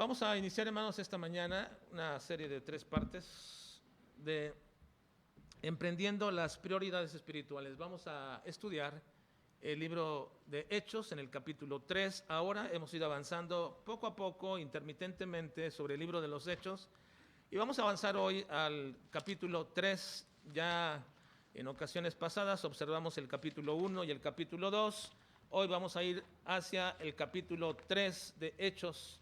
Vamos a iniciar, hermanos, esta mañana una serie de 3 partes de emprendiendo las prioridades espirituales. Vamos a estudiar el libro de Hechos en el capítulo 3. Ahora hemos ido avanzando poco a poco, intermitentemente, sobre el libro de los Hechos. Y vamos a avanzar hoy al capítulo 3. Ya en ocasiones pasadas observamos el capítulo 1 y el capítulo 2. Hoy vamos a ir hacia el capítulo 3 de Hechos.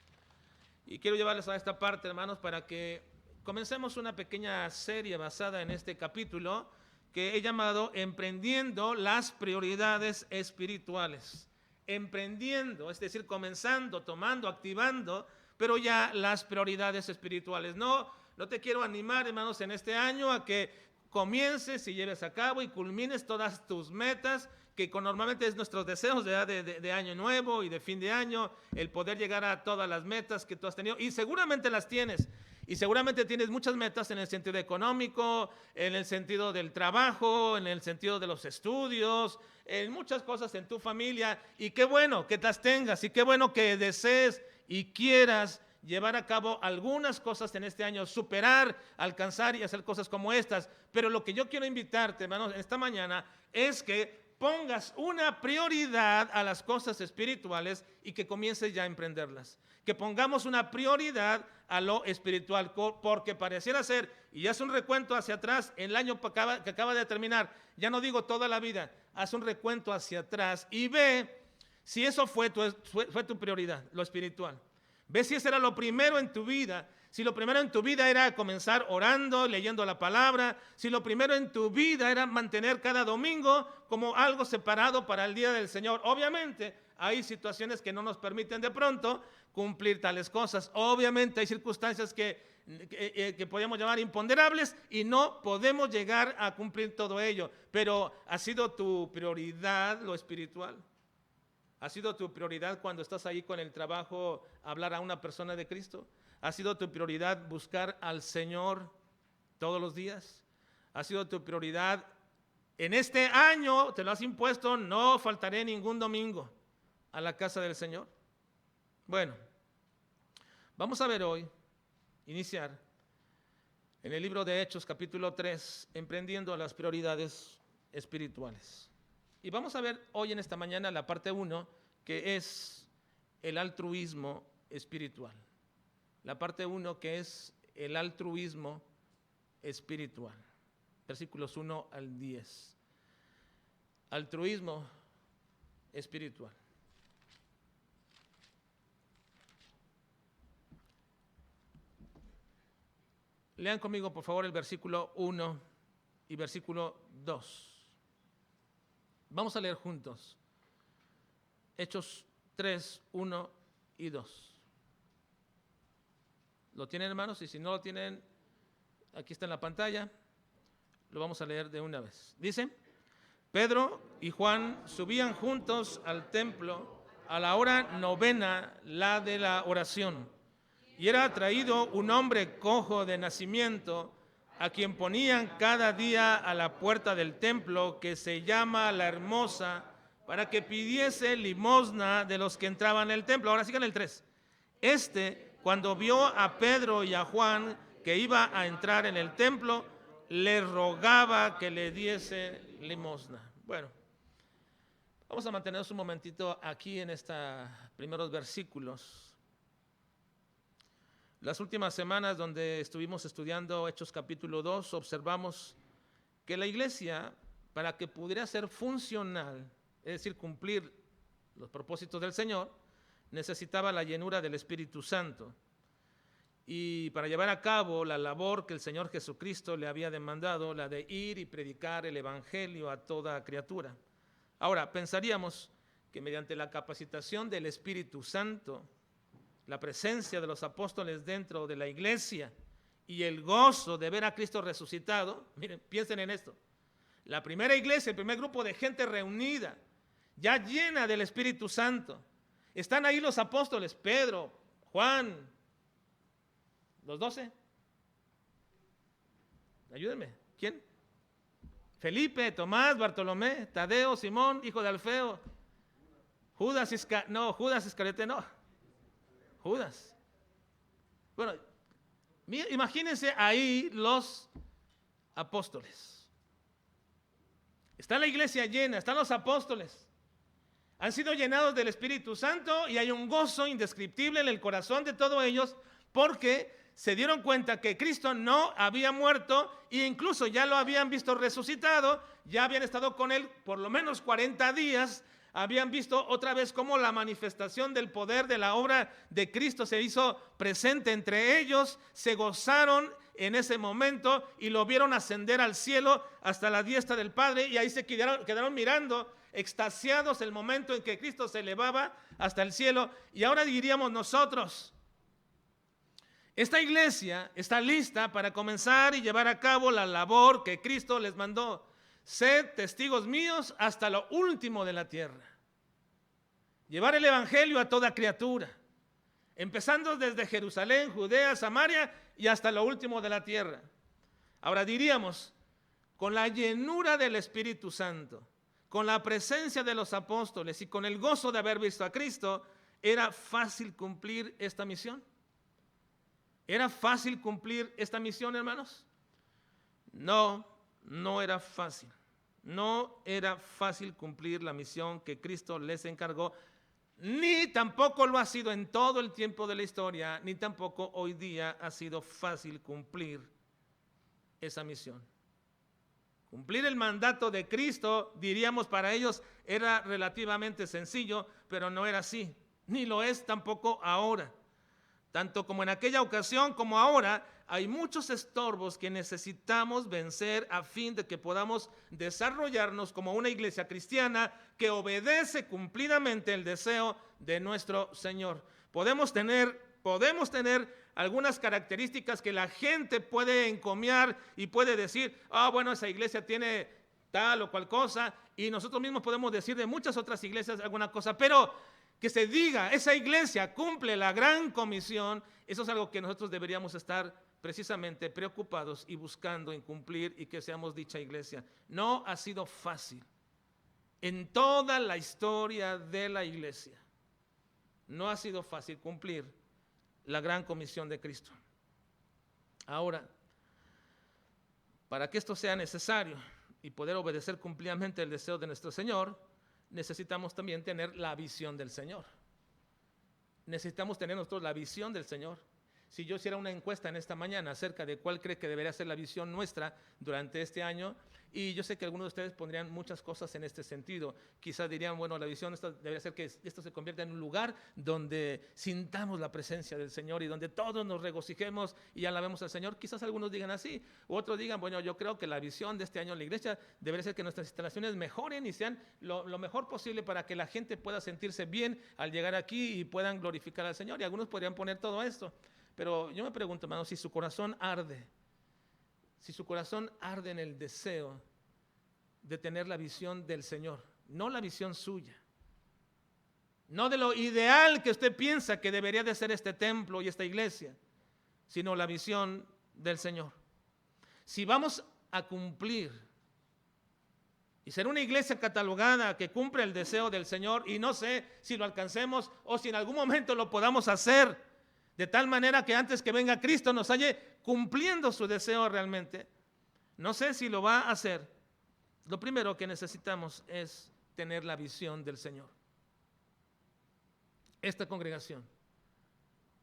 Y quiero llevarles a esta parte, hermanos, para que comencemos una pequeña serie basada en este capítulo que he llamado Emprendiendo las prioridades espirituales. Emprendiendo, es decir, comenzando, tomando, activando, pero ya las prioridades espirituales. No te quiero animar, hermanos, en este año a que comiences y lleves a cabo y culmines todas tus metas, que normalmente es nuestros deseos de año nuevo y de fin de año, el poder llegar a todas las metas que tú has tenido, y seguramente las tienes, y seguramente tienes muchas metas en el sentido económico, en el sentido del trabajo, en el sentido de los estudios, en muchas cosas en tu familia, y qué bueno que las tengas, y qué bueno que desees y quieras llevar a cabo algunas cosas en este año, superar, alcanzar y hacer cosas como estas. Pero lo que yo quiero invitarte, hermanos, esta mañana es que pongas una prioridad a las cosas espirituales y que comiences ya a emprenderlas. Que pongamos una prioridad a lo espiritual, porque pareciera ser, y haz un recuento hacia atrás, el año que acaba de terminar, ya no digo toda la vida, haz un recuento hacia atrás y ve si eso fue tu prioridad, lo espiritual. Ve si ese era lo primero en tu vida. Si lo primero en tu vida era comenzar orando, leyendo la palabra, si lo primero en tu vida era mantener cada domingo como algo separado para el día del Señor. Obviamente hay situaciones que no nos permiten de pronto cumplir tales cosas. Obviamente hay circunstancias que podemos llamar imponderables y no podemos llegar a cumplir todo ello. Pero ¿ha sido tu prioridad lo espiritual? ¿Ha sido tu prioridad cuando estás ahí con el trabajo hablar a una persona de Cristo? ¿Ha sido tu prioridad buscar al Señor todos los días? ¿Ha sido tu prioridad en este año, te lo has impuesto, no faltaré ningún domingo a la casa del Señor? Bueno, vamos a ver hoy, iniciar en el libro de Hechos capítulo 3, emprendiendo las prioridades espirituales. Y vamos a ver hoy en esta mañana la parte 1, que es el altruismo espiritual. La parte 1, que es el altruismo espiritual. Versículos 1 al 10. Altruismo espiritual. Lean conmigo, por favor, el versículo 1 y versículo 2. Vamos a leer juntos. Hechos 3, 1 y 2. ¿Lo tienen, hermanos? Y si no lo tienen, aquí está en la pantalla. Lo vamos a leer de una vez. Dice: Pedro y Juan subían juntos al templo a la hora novena, la de la oración. Y era traído un hombre cojo de nacimiento, a quien ponían cada día a la puerta del templo, que se llama La Hermosa, para que pidiese limosna de los que entraban en el templo. Ahora sigan el 3. Cuando vio a Pedro y a Juan que iba a entrar en el templo, le rogaba que le diese limosna. Bueno, vamos a mantenernos un momentito aquí en estos primeros versículos. Las últimas semanas donde estuvimos estudiando Hechos capítulo 2, observamos que la iglesia, para que pudiera ser funcional, es decir, cumplir los propósitos del Señor, necesitaba la llenura del Espíritu Santo. Y para llevar a cabo la labor que el Señor Jesucristo le había demandado, la de ir y predicar el Evangelio a toda criatura. Ahora, pensaríamos que mediante la capacitación del Espíritu Santo, la presencia de los apóstoles dentro de la iglesia y el gozo de ver a Cristo resucitado, miren, piensen en esto. La primera iglesia, el primer grupo de gente reunida, ya llena del Espíritu Santo. Están ahí los apóstoles, Pedro, Juan, los 12. Ayúdenme, ¿quién? Felipe, Tomás, Bartolomé, Tadeo, Simón, hijo de Alfeo, Judas Iscariote, no. Judas. Bueno, imagínense ahí los apóstoles. Está la iglesia llena, están los apóstoles. Han sido llenados del Espíritu Santo y hay un gozo indescriptible en el corazón de todos ellos porque se dieron cuenta que Cristo no había muerto e incluso ya lo habían visto resucitado, ya habían estado con él por lo menos 40 días, habían visto otra vez cómo la manifestación del poder de la obra de Cristo se hizo presente entre ellos, se gozaron en ese momento y lo vieron ascender al cielo hasta la diestra del Padre y ahí se quedaron mirando extasiados el momento en que Cristo se elevaba hasta el cielo. Y ahora diríamos nosotros, esta iglesia está lista para comenzar y llevar a cabo la labor que Cristo les mandó. Sed testigos míos hasta lo último de la tierra. Llevar el evangelio a toda criatura, empezando desde Jerusalén, Judea, Samaria y hasta lo último de la tierra. Ahora diríamos, con la llenura del Espíritu Santo, con la presencia de los apóstoles y con el gozo de haber visto a Cristo, ¿era fácil cumplir esta misión? ¿Era fácil cumplir esta misión, hermanos? No, no era fácil. No era fácil cumplir la misión que Cristo les encargó, ni tampoco lo ha sido en todo el tiempo de la historia, ni tampoco hoy día ha sido fácil cumplir esa misión. Cumplir el mandato de Cristo, diríamos para ellos, era relativamente sencillo, pero no era así, ni lo es tampoco ahora. Tanto como en aquella ocasión como ahora, hay muchos estorbos que necesitamos vencer a fin de que podamos desarrollarnos como una iglesia cristiana que obedece cumplidamente el deseo de nuestro Señor. Podemos tener algunas características que la gente puede encomiar y puede decir, bueno, esa iglesia tiene tal o cual cosa, y nosotros mismos podemos decir de muchas otras iglesias alguna cosa, pero que se diga, esa iglesia cumple la gran comisión, eso es algo que nosotros deberíamos estar precisamente preocupados y buscando en cumplir y que seamos dicha iglesia. No ha sido fácil en toda la historia de la iglesia. No ha sido fácil cumplir la gran comisión de Cristo. Ahora, para que esto sea necesario y poder obedecer cumplidamente el deseo de nuestro Señor, necesitamos también tener la visión del Señor. Necesitamos tener nosotros la visión del Señor. Si yo hiciera una encuesta en esta mañana acerca de cuál cree que debería ser la visión nuestra durante este año, y yo sé que algunos de ustedes pondrían muchas cosas en este sentido. Quizás dirían, bueno, la visión debería ser que esto se convierta en un lugar donde sintamos la presencia del Señor y donde todos nos regocijemos y alabemos al Señor. Quizás algunos digan así, u otros digan, bueno, yo creo que la visión de este año en la iglesia debería ser que nuestras instalaciones mejoren y sean lo mejor posible para que la gente pueda sentirse bien al llegar aquí y puedan glorificar al Señor. Y algunos podrían poner todo esto. Pero yo me pregunto, hermano, si su corazón arde en el deseo de tener la visión del Señor, no la visión suya, no de lo ideal que usted piensa que debería de ser este templo y esta iglesia, sino la visión del Señor. Si vamos a cumplir y ser una iglesia catalogada que cumple el deseo del Señor, y no sé si lo alcancemos o si en algún momento lo podamos hacer, de tal manera que antes que venga Cristo nos halle cumpliendo su deseo realmente. No sé si lo va a hacer. Lo primero que necesitamos es tener la visión del Señor. Esta congregación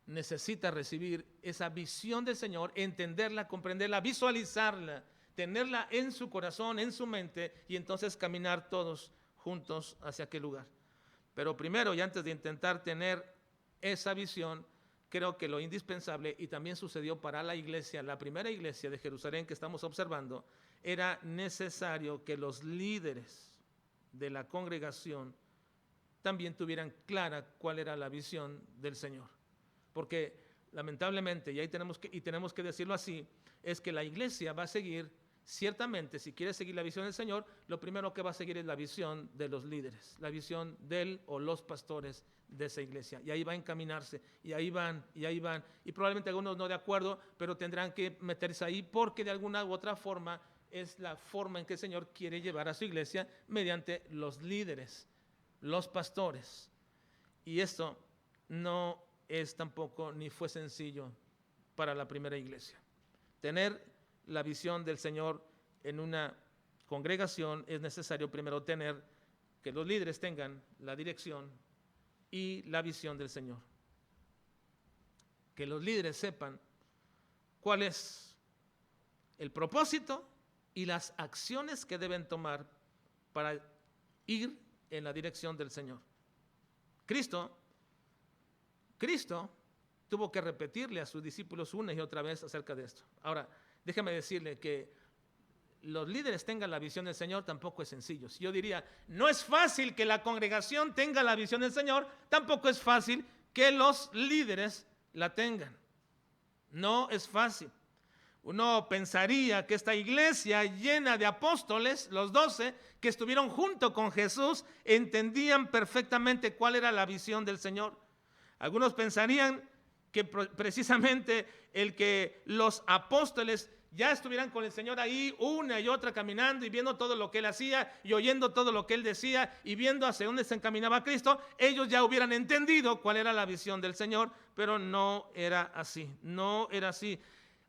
necesita recibir esa visión del Señor, entenderla, comprenderla, visualizarla, tenerla en su corazón, en su mente, y entonces caminar todos juntos hacia aquel lugar. Pero primero, y antes de intentar tener esa visión, creo que lo indispensable, y también sucedió para la iglesia, la primera iglesia de Jerusalén que estamos observando, era necesario que los líderes de la congregación también tuvieran clara cuál era la visión del Señor. Porque lamentablemente, y tenemos que decirlo así, es que la iglesia va a seguir, ciertamente, si quiere seguir la visión del Señor, lo primero que va a seguir es la visión de los líderes, la visión del o los pastores de esa iglesia, y ahí va a encaminarse, y ahí van, y probablemente algunos no de acuerdo, pero tendrán que meterse ahí porque de alguna u otra forma es la forma en que el Señor quiere llevar a su iglesia mediante los líderes, los pastores. Y esto no es tampoco ni fue sencillo para la primera iglesia. Tener la visión del Señor en una congregación es necesario primero que los líderes tengan la dirección y la visión del Señor. Que los líderes sepan cuál es el propósito y las acciones que deben tomar para ir en la dirección del Señor. Cristo tuvo que repetirle a sus discípulos una y otra vez acerca de esto. Ahora, déjame decirle que los líderes tengan la visión del Señor tampoco es sencillo. Si yo diría, no es fácil que la congregación tenga la visión del Señor, tampoco es fácil que los líderes la tengan. No es fácil. Uno pensaría que esta iglesia llena de apóstoles, los 12, que estuvieron junto con Jesús, entendían perfectamente cuál era la visión del Señor. Algunos pensarían que precisamente el que los apóstoles ya estuvieran con el Señor ahí una y otra caminando y viendo todo lo que Él hacía y oyendo todo lo que Él decía y viendo hacia dónde se encaminaba Cristo, ellos ya hubieran entendido cuál era la visión del Señor, pero no era así, no era así.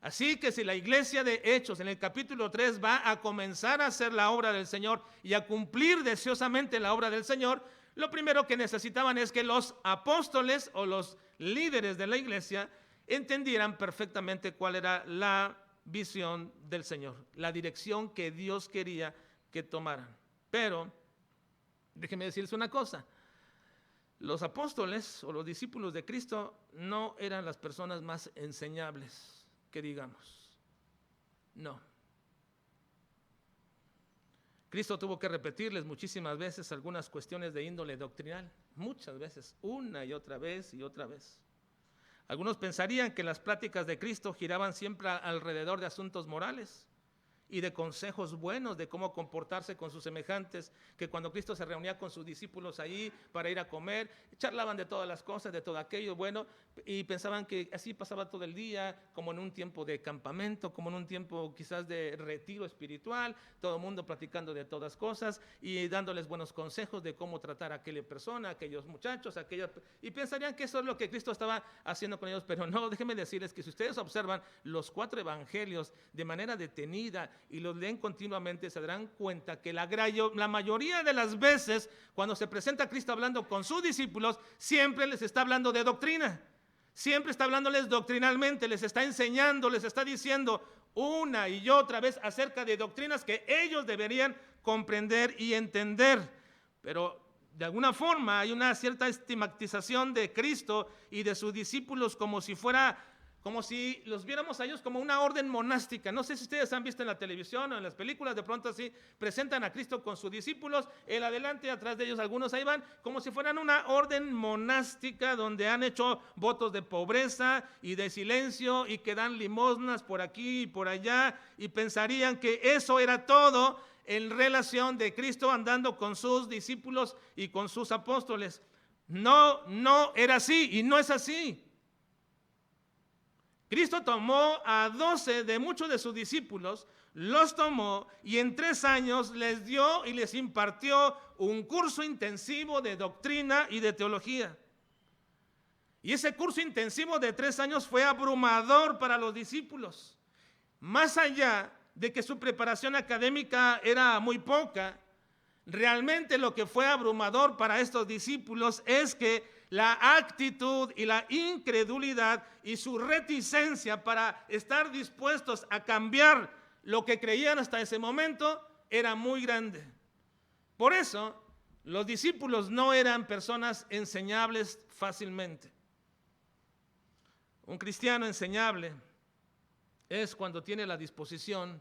Así que si la iglesia de Hechos en el capítulo 3 va a comenzar a hacer la obra del Señor y a cumplir deseosamente la obra del Señor, lo primero que necesitaban es que los apóstoles o los líderes de la iglesia entendieran perfectamente cuál era la visión del Señor, la dirección que Dios quería que tomaran. Pero, déjenme decirles una cosa, los apóstoles o los discípulos de Cristo no eran las personas más enseñables que digamos. No. Cristo tuvo que repetirles muchísimas veces algunas cuestiones de índole doctrinal, muchas veces, una y otra vez y otra vez. Algunos pensarían que las pláticas de Cristo giraban siempre alrededor de asuntos morales y de consejos buenos de cómo comportarse con sus semejantes, que cuando Cristo se reunía con sus discípulos ahí para ir a comer, charlaban de todas las cosas, de todo aquello bueno, y pensaban que así pasaba todo el día, como en un tiempo de campamento, como en un tiempo quizás de retiro espiritual, todo el mundo platicando de todas cosas y dándoles buenos consejos de cómo tratar a aquella persona, a aquellos muchachos, y pensarían que eso es lo que Cristo estaba haciendo con ellos, pero no, déjenme decirles que si ustedes observan los 4 evangelios de manera detenida y los leen continuamente, se darán cuenta que la mayoría de las veces cuando se presenta a Cristo hablando con sus discípulos, siempre les está hablando de doctrina, siempre está hablándoles doctrinalmente, les está enseñando, les está diciendo una y otra vez acerca de doctrinas que ellos deberían comprender y entender. Pero de alguna forma hay una cierta estigmatización de Cristo y de sus discípulos como si los viéramos a ellos como una orden monástica. No sé si ustedes han visto en la televisión o en las películas, de pronto así presentan a Cristo con sus discípulos, él adelante, atrás de ellos algunos ahí van, como si fueran una orden monástica donde han hecho votos de pobreza y de silencio y que dan limosnas por aquí y por allá, y pensarían que eso era todo en relación de Cristo andando con sus discípulos y con sus apóstoles. No era así y no es así. Cristo tomó a 12 de muchos de sus discípulos, los tomó y en 3 años les dio y les impartió un curso intensivo de doctrina y de teología. Y ese curso intensivo de 3 años fue abrumador para los discípulos. Más allá de que su preparación académica era muy poca, realmente lo que fue abrumador para estos discípulos es que la actitud y la incredulidad y su reticencia para estar dispuestos a cambiar lo que creían hasta ese momento era muy grande. Por eso, los discípulos no eran personas enseñables fácilmente. Un cristiano enseñable es cuando tiene la disposición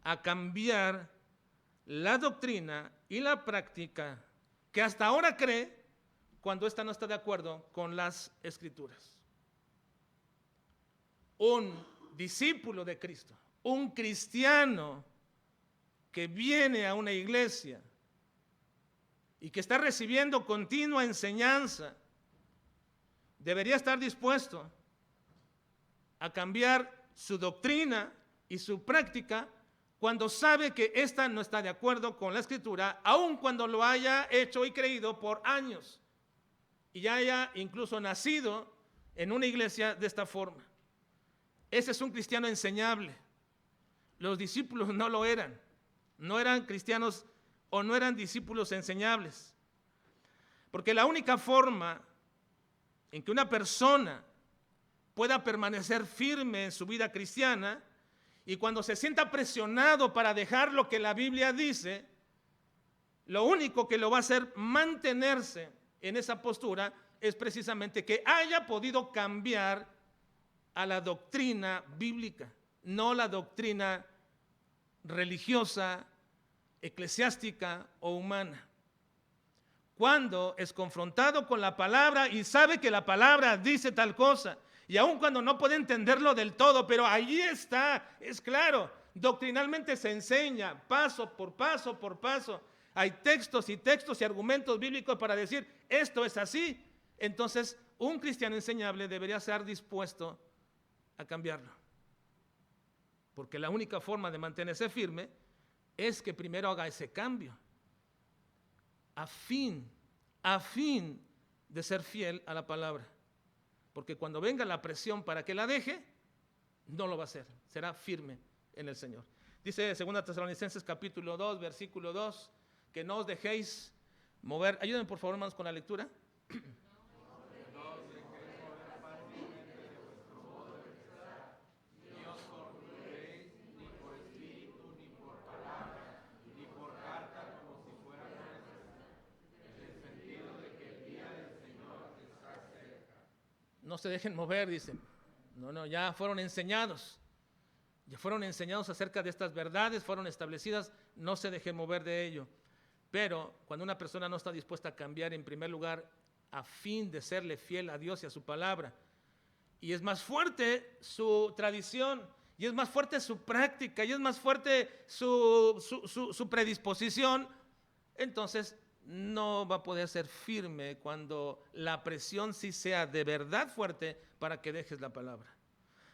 a cambiar la doctrina y la práctica que hasta ahora cree cuando ésta no está de acuerdo con las Escrituras. Un discípulo de Cristo, un cristiano que viene a una iglesia y que está recibiendo continua enseñanza, debería estar dispuesto a cambiar su doctrina y su práctica cuando sabe que ésta no está de acuerdo con la Escritura, aun cuando lo haya hecho y creído por años y ya haya incluso nacido en una iglesia de esta forma. ese es un cristiano enseñable. Los discípulos no lo eran. No eran cristianos o no eran discípulos enseñables. Porque la única forma en que una persona pueda permanecer firme en su vida cristiana y cuando se sienta presionado para dejar lo que la Biblia dice, lo único que lo va a hacer mantenerse en esa postura es precisamente que haya podido cambiar a la doctrina bíblica, no la doctrina religiosa, eclesiástica o humana. Cuando es confrontado con la palabra y sabe que la palabra dice tal cosa, y aun cuando no puede entenderlo del todo, pero ahí está, es claro, doctrinalmente se enseña paso por paso por paso. Hay textos y argumentos bíblicos para decir esto es así. Entonces, un cristiano enseñable debería estar dispuesto a cambiarlo. Porque la única forma de mantenerse firme es que primero haga ese cambio a fin de ser fiel a la palabra. Porque cuando venga la presión para que la deje, no lo va a hacer, será firme en el Señor. Dice 2 Tesalonicenses capítulo 2, versículo 2, que no os dejéis mover. Ayúdenme por favor, hermanos, con la lectura. No se dejen mover, dicen. No, ya fueron enseñados. Ya fueron enseñados acerca de estas verdades, fueron establecidas, no se dejen mover de ello. Pero cuando una persona no está dispuesta a cambiar, en primer lugar, a fin de serle fiel a Dios y a su palabra, y es más fuerte su tradición, y es más fuerte su práctica, y es más fuerte su predisposición, entonces no va a poder ser firme cuando la presión sí sea de verdad fuerte para que dejes la palabra.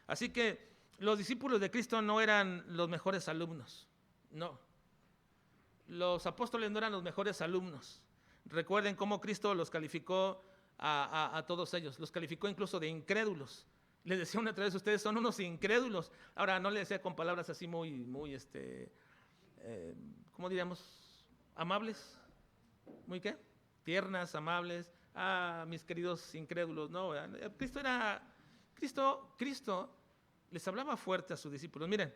Así que los discípulos de Cristo no eran los mejores alumnos, no. Los apóstoles no eran los mejores alumnos. Recuerden cómo Cristo los calificó a todos ellos, los calificó incluso de incrédulos. Les decía una vez, ustedes son unos incrédulos. Ahora no les decía con palabras así muy ¿cómo diríamos? Amables. ¿Muy qué? Tiernas, amables. Mis queridos incrédulos. No, Cristo les hablaba fuerte a sus discípulos. Miren,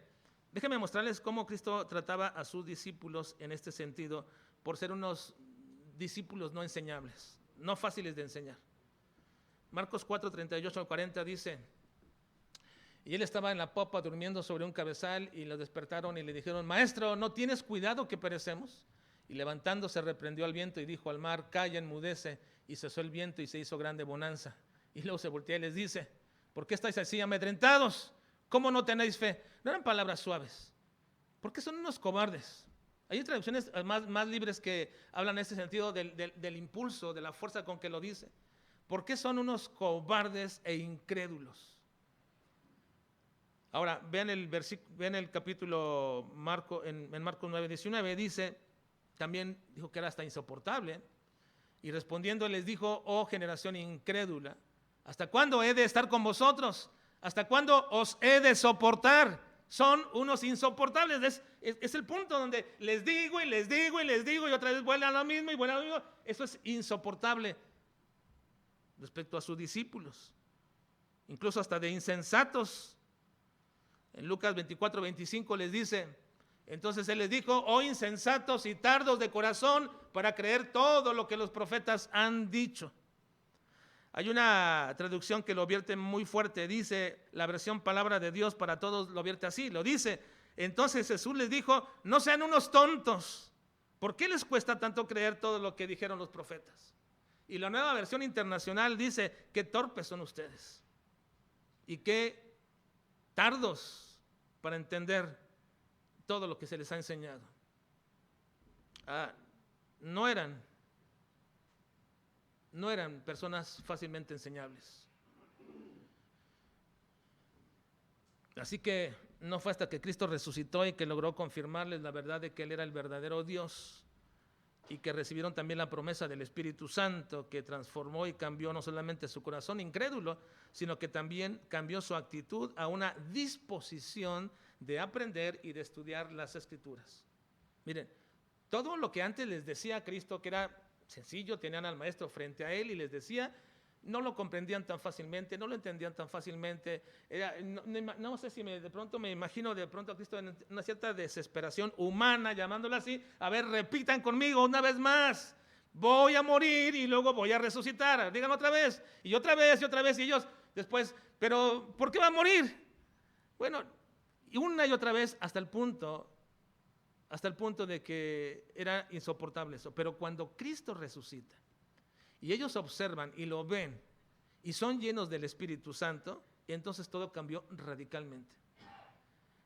déjenme mostrarles cómo Cristo trataba a sus discípulos en este sentido, por ser unos discípulos no enseñables, no fáciles de enseñar. Marcos 4, 38 al 40 dice: y él estaba en la popa durmiendo sobre un cabezal, y lo despertaron y le dijeron: Maestro, ¿no tienes cuidado que perecemos? Y levantándose reprendió al viento y dijo al mar: Calla, enmudece. Y cesó el viento y se hizo grande bonanza. Y luego se voltea y les dice: ¿por qué estáis así amedrentados? ¿Cómo no tenéis fe? No eran palabras suaves, porque son unos cobardes. Hay traducciones más libres que hablan en ese sentido del impulso, de la fuerza con que lo dice. ¿Por qué son unos cobardes e incrédulos? Ahora, vean el capítulo en Marcos 9, 19, dice, también dijo que era hasta insoportable. Y respondiendo les dijo: oh generación incrédula, ¿hasta cuándo he de estar con vosotros? ¿Hasta cuándo os he de soportar? Son unos insoportables. Es el punto donde les digo y les digo y les digo y otra vez vuelven a lo mismo y vuelven a lo mismo. Eso es insoportable respecto a sus discípulos, incluso hasta de insensatos. En Lucas 24, 25 les dice: entonces él les dijo: oh insensatos y tardos de corazón para creer todo lo que los profetas han dicho. Hay una traducción que lo vierte muy fuerte, dice, la versión Palabra de Dios para Todos lo vierte así, lo dice: entonces Jesús les dijo: no sean unos tontos, ¿por qué les cuesta tanto creer todo lo que dijeron los profetas? Y la Nueva Versión Internacional dice: qué torpes son ustedes y qué tardos para entender todo lo que se les ha enseñado. No eran personas fácilmente enseñables. Así que no fue hasta que Cristo resucitó y que logró confirmarles la verdad de que Él era el verdadero Dios y que recibieron también la promesa del Espíritu Santo, que transformó y cambió no solamente su corazón incrédulo, sino que también cambió su actitud a una disposición de aprender y de estudiar las Escrituras. Miren, todo lo que antes les decía Cristo, que era sencillo, tenían al maestro frente a él y les decía, no lo comprendían tan fácilmente, no lo entendían tan fácilmente. No sé si de pronto me imagino de pronto a Cristo en una cierta desesperación humana, llamándolo así. A ver, repitan conmigo una vez más. Voy a morir y luego voy a resucitar. Digan otra vez, y otra vez, y otra vez. Y ellos después, pero ¿por qué va a morir? Bueno, y una y otra vez hasta el punto de que era insoportable eso. Pero cuando Cristo resucita, y ellos observan y lo ven y son llenos del Espíritu Santo, y entonces todo cambió radicalmente.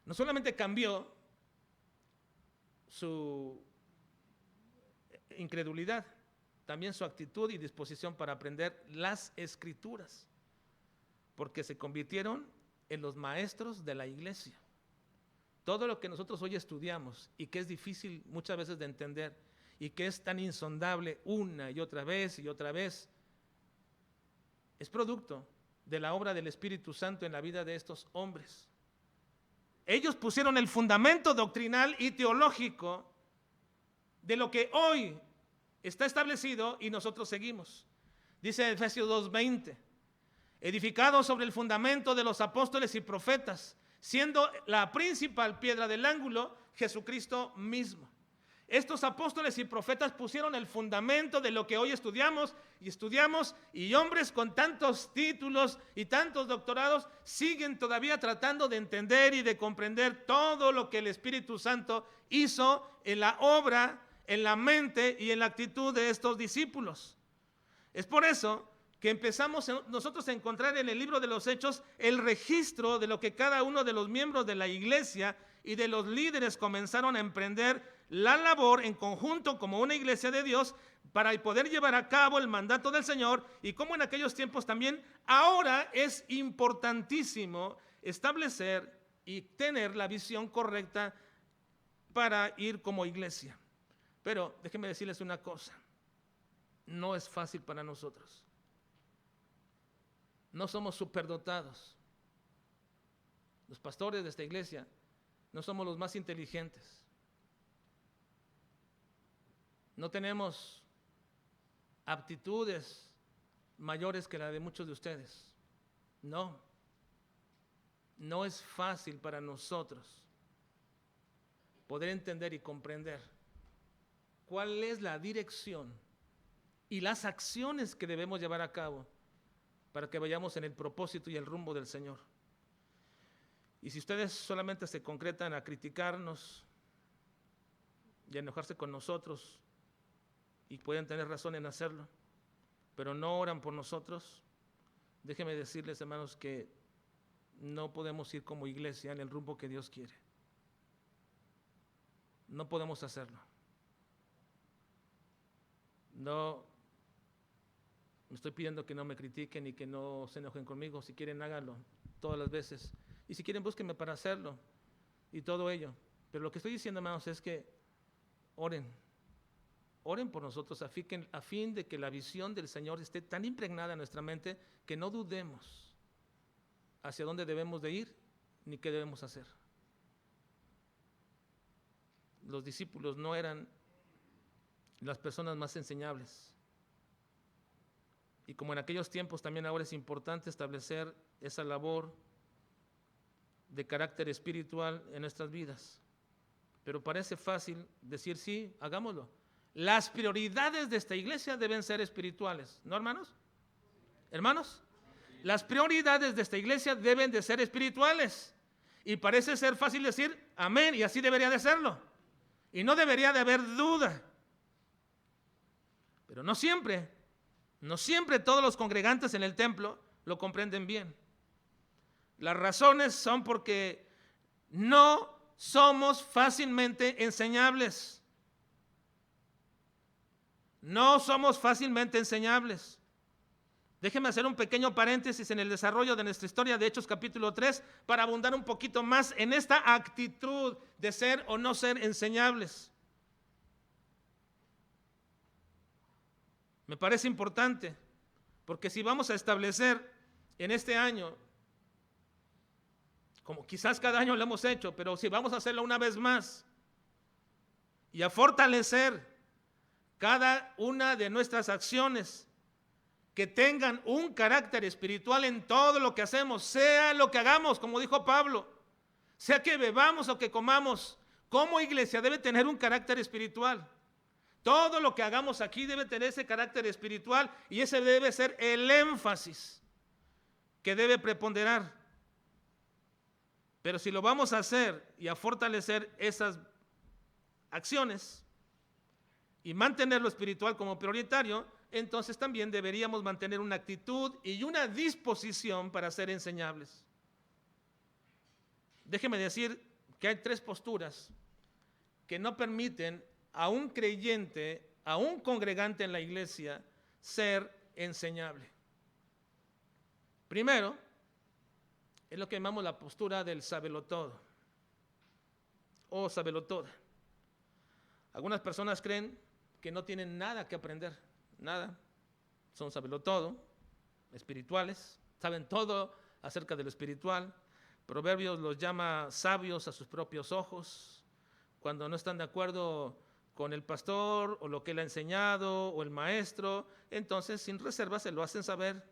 No solamente cambió su incredulidad, también su actitud y disposición para aprender las Escrituras, porque se convirtieron en los maestros de la iglesia. Todo lo que nosotros hoy estudiamos y que es difícil muchas veces de entender, y que es tan insondable una y otra vez, es producto de la obra del Espíritu Santo en la vida de estos hombres. Ellos pusieron el fundamento doctrinal y teológico de lo que hoy está establecido y nosotros seguimos. Dice Efesios 2:20, edificado sobre el fundamento de los apóstoles y profetas, siendo la principal piedra del ángulo Jesucristo mismo. Estos apóstoles y profetas pusieron el fundamento de lo que hoy estudiamos, y hombres con tantos títulos y tantos doctorados siguen todavía tratando de entender y de comprender todo lo que el Espíritu Santo hizo en la obra, en la mente y en la actitud de estos discípulos. Es por eso que empezamos nosotros a encontrar en el libro de los Hechos el registro de lo que cada uno de los miembros de la iglesia y de los líderes comenzaron a emprender la labor en conjunto como una iglesia de Dios para poder llevar a cabo el mandato del Señor, y como en aquellos tiempos también ahora es importantísimo establecer y tener la visión correcta para ir como iglesia. Pero déjenme decirles una cosa, no es fácil para nosotros. No somos superdotados. Los pastores de esta iglesia no somos los más inteligentes. No tenemos aptitudes mayores que la de muchos de ustedes. No es fácil para nosotros poder entender y comprender cuál es la dirección y las acciones que debemos llevar a cabo para que vayamos en el propósito y el rumbo del Señor. Y si ustedes solamente se concretan a criticarnos y a enojarse con nosotros, y pueden tener razón en hacerlo, pero no oran por nosotros, déjenme decirles, hermanos, que no podemos ir como iglesia en el rumbo que Dios quiere. No podemos hacerlo. No me estoy pidiendo que no me critiquen y que no se enojen conmigo. Si quieren, háganlo todas las veces. Y si quieren, búsquenme para hacerlo y todo ello. Pero lo que estoy diciendo, hermanos, es que oren por nosotros a fin de que la visión del Señor esté tan impregnada en nuestra mente que no dudemos hacia dónde debemos de ir ni qué debemos hacer. Los discípulos no eran las personas más enseñables. Y como en aquellos tiempos, también ahora es importante establecer esa labor de carácter espiritual en nuestras vidas. Pero parece fácil decir sí, hagámoslo. Las prioridades de esta iglesia deben ser espirituales, ¿no, hermanos? ¿Hermanos? Las prioridades de esta iglesia deben de ser espirituales. Y parece ser fácil decir amén, y así debería de serlo. Y no debería de haber duda. Pero no siempre todos los congregantes en el templo lo comprenden bien. Las razones son porque no somos fácilmente enseñables. No somos fácilmente enseñables. Déjenme hacer un pequeño paréntesis en el desarrollo de nuestra historia de Hechos capítulo 3 para abundar un poquito más en esta actitud de ser o no ser enseñables. Me parece importante, porque si vamos a establecer en este año, como quizás cada año lo hemos hecho, pero si vamos a hacerlo una vez más y a fortalecer cada una de nuestras acciones que tengan un carácter espiritual en todo lo que hacemos, sea lo que hagamos, como dijo Pablo, sea que bebamos o que comamos, como iglesia debe tener un carácter espiritual. Todo lo que hagamos aquí debe tener ese carácter espiritual y ese debe ser el énfasis que debe preponderar. Pero si lo vamos a hacer y a fortalecer esas acciones y mantener lo espiritual como prioritario, entonces también deberíamos mantener una actitud y una disposición para ser enseñables. Déjeme decir que hay 3 posturas que no permiten a un creyente, a un congregante en la iglesia, ser enseñable. Primero, es lo que llamamos la postura del sabelotodo o sabelotoda. Algunas personas creen que no tienen nada que aprender, nada. Son sabelotodo, espirituales, saben todo acerca de lo espiritual. Proverbios los llama sabios a sus propios ojos. Cuando no están de acuerdo con el pastor o lo que él ha enseñado o el maestro, entonces sin reserva se lo hacen saber.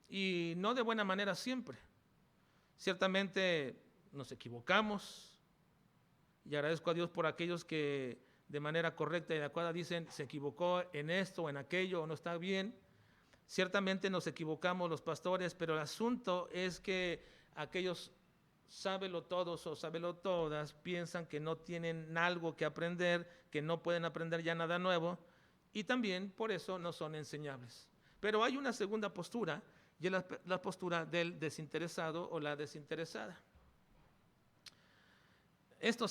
Y no de buena manera siempre. Ciertamente nos equivocamos y agradezco a Dios por aquellos que de manera correcta y adecuada dicen se equivocó en esto o en aquello o no está bien. Ciertamente nos equivocamos los pastores, pero el asunto es que aquellos sabelotodos o sabelotodas piensan que no tienen algo que aprender, que no pueden aprender ya nada nuevo y también por eso no son enseñables. Pero hay una segunda postura y es la postura del desinteresado o la desinteresada. Estas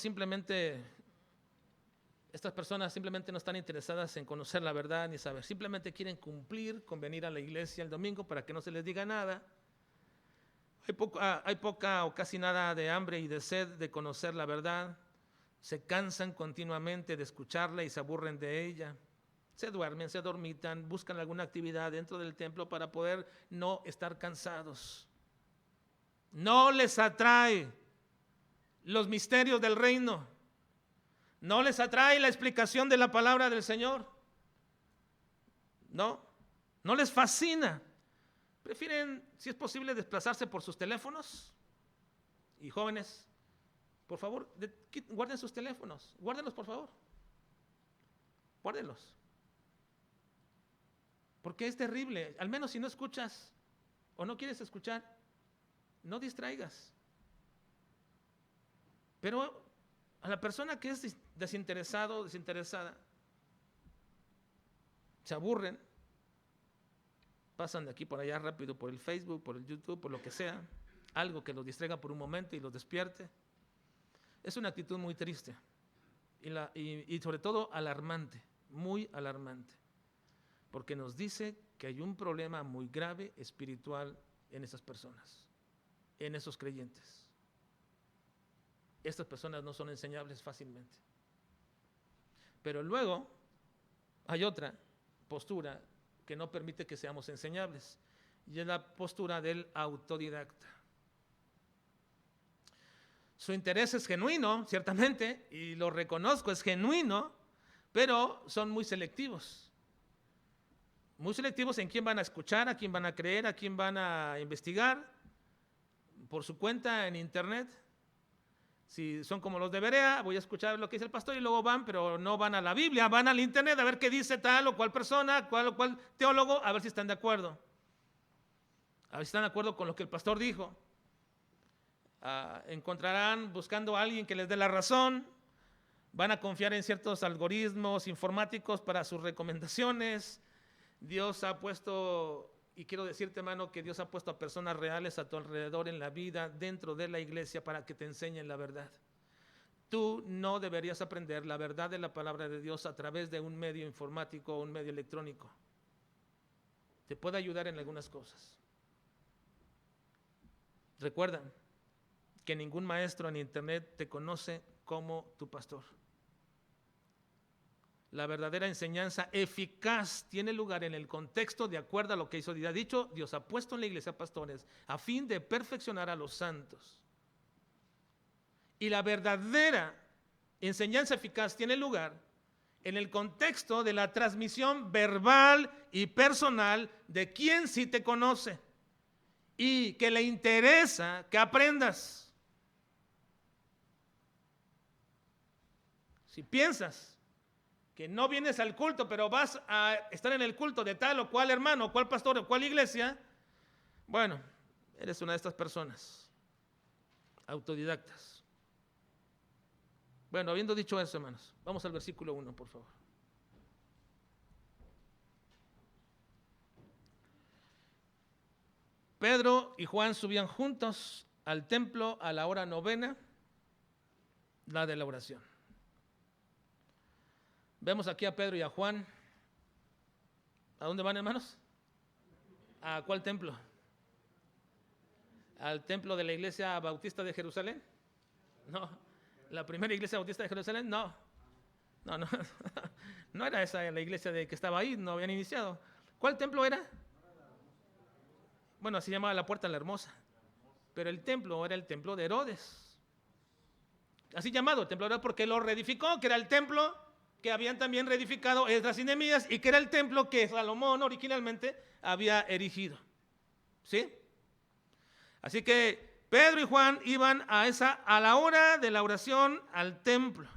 personas simplemente no están interesadas en conocer la verdad ni saber, simplemente quieren cumplir con venir a la iglesia el domingo para que no se les diga nada. Hay poca o casi nada de hambre y de sed de conocer la verdad, se cansan continuamente de escucharla y se aburren de ella. Se duermen, se dormitan, buscan alguna actividad dentro del templo para poder no estar cansados. No les atrae los misterios del reino. No les atrae la explicación de la palabra del Señor. No les fascina. Prefieren, si es posible, desplazarse por sus teléfonos. Y jóvenes, por favor, guarden sus teléfonos. Guárdenlos, por favor. Guárdenlos. Porque es terrible, al menos si no escuchas o no quieres escuchar, no distraigas. Pero a la persona que es desinteresado o desinteresada, se aburren, pasan de aquí por allá rápido por el Facebook, por el YouTube, por lo que sea, algo que los distraiga por un momento y los despierte. Es una actitud muy triste y sobre todo alarmante, muy alarmante. Porque nos dice que hay un problema muy grave espiritual en esas personas, en esos creyentes. Estas personas no son enseñables fácilmente. Pero luego hay otra postura que no permite que seamos enseñables, y es la postura del autodidacta. Su interés es genuino, ciertamente, y lo reconozco, es genuino, pero son muy selectivos. Muy selectivos en quién van a escuchar, a quién van a creer, a quién van a investigar por su cuenta en internet. Si son como los de Berea, voy a escuchar lo que dice el pastor y luego van, pero no van a la Biblia, van al internet a ver qué dice tal o cual persona, cual o cual teólogo, a ver si están de acuerdo. A ver si están de acuerdo con lo que el pastor dijo. Encontrarán buscando a alguien que les dé la razón, van a confiar en ciertos algoritmos informáticos para sus recomendaciones. Dios ha puesto, y quiero decirte, hermano, que Dios ha puesto a personas reales a tu alrededor en la vida, dentro de la iglesia, para que te enseñen la verdad. Tú no deberías aprender la verdad de la palabra de Dios a través de un medio informático o un medio electrónico. Te puede ayudar en algunas cosas. Recuerda que ningún maestro en internet te conoce como tu pastor. La verdadera enseñanza eficaz tiene lugar en el contexto de acuerdo a lo que hizo Dios. Ha dicho, Dios ha puesto en la iglesia pastores a fin de perfeccionar a los santos. Y la verdadera enseñanza eficaz tiene lugar en el contexto de la transmisión verbal y personal de quien sí te conoce y que le interesa que aprendas. Si piensas que no vienes al culto, pero vas a estar en el culto de tal o cual hermano, o cual pastor, o cual iglesia, bueno, eres una de estas personas, autodidactas. Bueno, habiendo dicho eso, hermanos, vamos al versículo 1, por favor. Pedro y Juan subían juntos al templo a la hora novena, la de la oración. Vemos aquí a Pedro y a Juan. ¿A dónde van, hermanos? ¿A cuál templo? ¿Al templo de la iglesia bautista de Jerusalén? No. ¿La primera iglesia bautista de Jerusalén? No. No era esa la iglesia de que estaba ahí, no habían iniciado. ¿Cuál templo era? Bueno, así llamaba la Puerta la Hermosa. Pero el templo era el templo de Herodes. Así llamado el templo de Herodes porque lo reedificó, que era el templo que habían también reedificado Esdras y Nehemías y que era el templo que Salomón originalmente había erigido. ¿Sí? Así que Pedro y Juan iban a la hora de la oración al templo.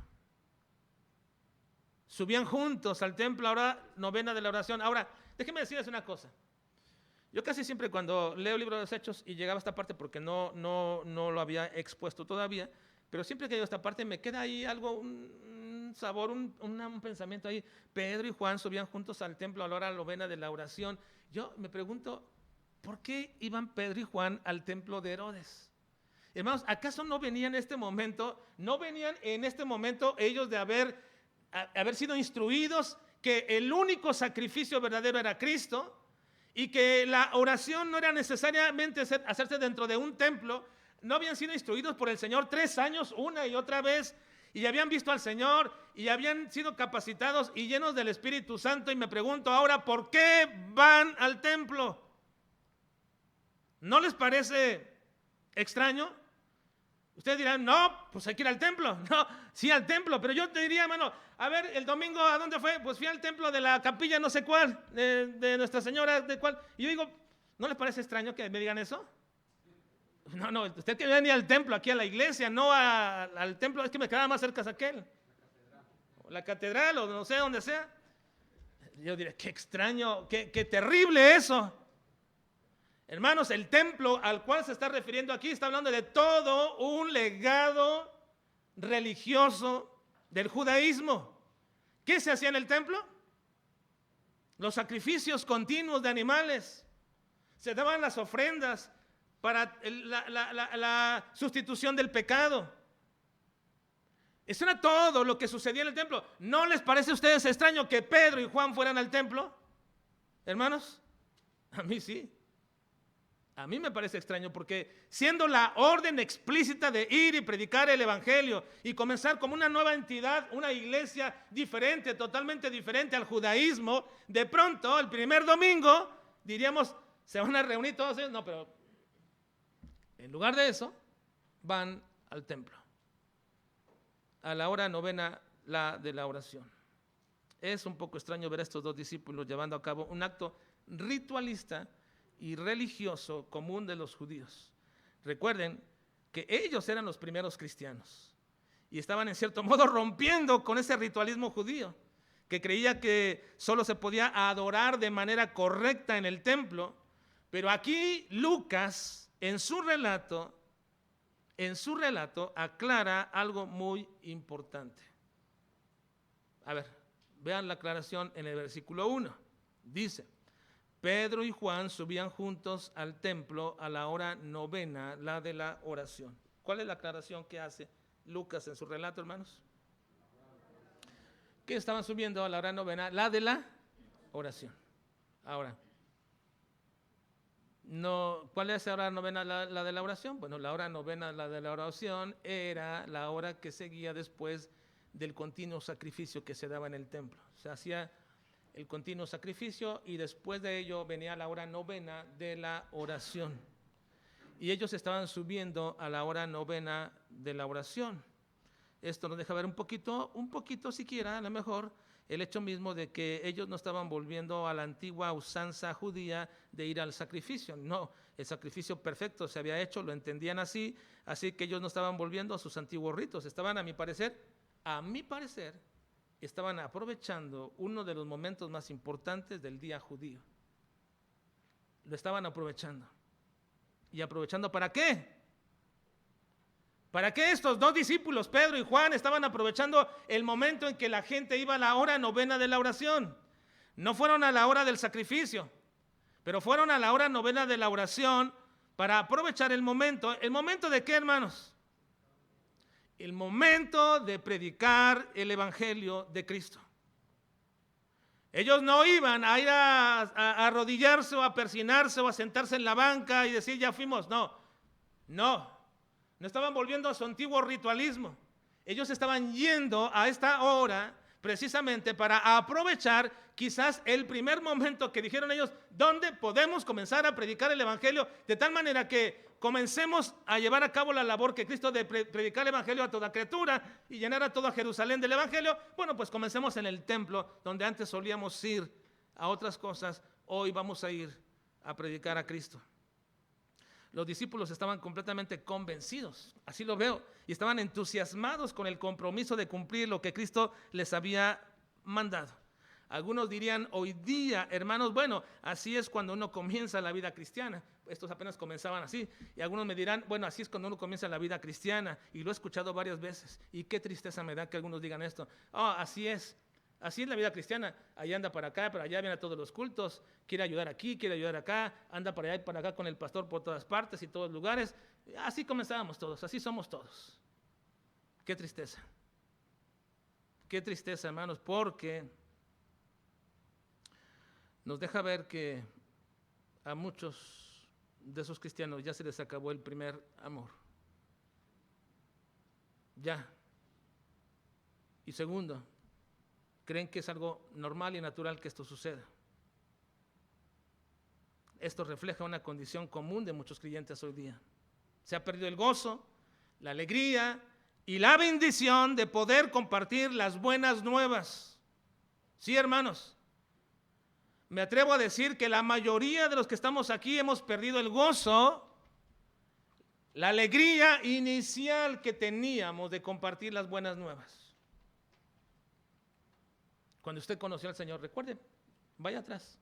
Subían juntos al templo a la hora novena de la oración. Ahora, déjenme decirles una cosa. Yo casi siempre cuando leo el libro de los Hechos y llegaba a esta parte porque no lo había expuesto todavía, pero siempre que llego a esta parte me queda ahí algo, un sabor, un pensamiento ahí. Pedro y Juan subían juntos al templo a la hora novena de la oración. Yo me pregunto, ¿por qué iban Pedro y Juan al templo de Herodes? Hermanos, ¿acaso no venían en este momento ellos de haber sido instruidos que el único sacrificio verdadero era Cristo y que la oración no era necesariamente hacerse dentro de un templo? No habían sido instruidos por el Señor 3 años una y otra vez y habían visto al Señor y habían sido capacitados y llenos del Espíritu Santo. Y me pregunto ahora, ¿por qué van al templo? ¿No les parece extraño? Ustedes dirán, no, pues hay que ir al templo. No, sí al templo, pero yo te diría, hermano, a ver, el domingo, ¿a dónde fue? Pues fui al templo de la capilla no sé cuál, de Nuestra Señora, de cuál. Y yo digo, ¿no les parece extraño que me digan eso? No, usted que venía al templo, aquí a la iglesia, no al templo, es que me quedaba más cerca de aquel. La catedral, o no sé, donde sea. Yo diría, qué extraño, qué terrible eso. Hermanos, el templo al cual se está refiriendo aquí está hablando de todo un legado religioso del judaísmo. ¿Qué se hacía en el templo? Los sacrificios continuos de animales. Se daban las ofrendas para la sustitución del pecado. Eso era todo lo que sucedía en el templo. ¿No les parece a ustedes extraño que Pedro y Juan fueran al templo? Hermanos, a mí sí. A mí me parece extraño porque siendo la orden explícita de ir y predicar el evangelio y comenzar como una nueva entidad, una iglesia diferente, totalmente diferente al judaísmo, de pronto el primer domingo diríamos, se van a reunir todos ellos. No, pero en lugar de eso, van al templo a la hora novena, la de la oración. Es un poco extraño ver a estos dos discípulos llevando a cabo un acto ritualista y religioso común de los judíos. Recuerden que ellos eran los primeros cristianos y estaban en cierto modo rompiendo con ese ritualismo judío que creía que solo se podía adorar de manera correcta en el templo. Pero aquí Lucas en su relato aclara algo muy importante. A ver, vean la aclaración en el versículo 1. Dice: Pedro y Juan subían juntos al templo a la hora novena, la de la oración. ¿Cuál es la aclaración que hace Lucas en su relato, hermanos? Que estaban subiendo a la hora novena, la de la oración. Ahora, no, ¿cuál es la hora novena, la de la oración? Bueno, la hora novena, la de la oración, era la hora que seguía después del continuo sacrificio que se daba en el templo. Se hacía el continuo sacrificio y después de ello venía la hora novena de la oración. Y ellos estaban subiendo a la hora novena de la oración. Esto nos deja ver un poquito siquiera, a lo mejor, el hecho mismo de que ellos no estaban volviendo a la antigua usanza judía de ir al sacrificio. No, el sacrificio perfecto se había hecho, lo entendían así que ellos no estaban volviendo a sus antiguos ritos. Estaban, a mi parecer, estaban aprovechando uno de los momentos más importantes del día judío. Lo estaban aprovechando. ¿Y aprovechando para qué? ¿Para qué estos dos discípulos, Pedro y Juan, estaban aprovechando el momento en que la gente iba a la hora novena de la oración? No fueron a la hora del sacrificio, pero fueron a la hora novena de la oración para aprovechar el momento. ¿El momento de qué, hermanos? El momento de predicar el evangelio de Cristo. Ellos no iban a ir a arrodillarse o a persinarse o a sentarse en la banca y decir ya fuimos. No estaban volviendo a su antiguo ritualismo. Ellos estaban yendo a esta hora precisamente para aprovechar quizás el primer momento que dijeron ellos, ¿dónde podemos comenzar a predicar el evangelio? De tal manera que comencemos a llevar a cabo la labor que Cristo de predicar el evangelio a toda criatura y llenar a toda Jerusalén del evangelio. Bueno, pues comencemos en el templo, donde antes solíamos ir a otras cosas. Hoy vamos a ir a predicar a Cristo. Los discípulos estaban completamente convencidos, así lo veo, y estaban entusiasmados con el compromiso de cumplir lo que Cristo les había mandado. Algunos dirían hoy día, hermanos, bueno, así es cuando uno comienza la vida cristiana. Estos apenas comenzaban así. Y algunos me dirán, bueno, así es cuando uno comienza la vida cristiana. Y lo he escuchado varias veces. Y qué tristeza me da que algunos digan esto. Así es. Así es la vida cristiana. Ahí anda para acá, para allá, viene a todos los cultos. Quiere ayudar aquí, quiere ayudar acá. Anda para allá y para acá con el pastor por todas partes y todos lugares. Así comenzábamos todos. Así somos todos. Qué tristeza. Qué tristeza, hermanos, porque nos deja ver que a muchos de esos cristianos ya se les acabó el primer amor. Ya. Y segundo, creen que es algo normal y natural que esto suceda. Esto refleja una condición común de muchos creyentes hoy día. Se ha perdido el gozo, la alegría y la bendición de poder compartir las buenas nuevas. Sí, hermanos. Me atrevo a decir que la mayoría de los que estamos aquí hemos perdido el gozo, la alegría inicial que teníamos de compartir las buenas nuevas. Cuando usted conoció al Señor, recuerde, vaya atrás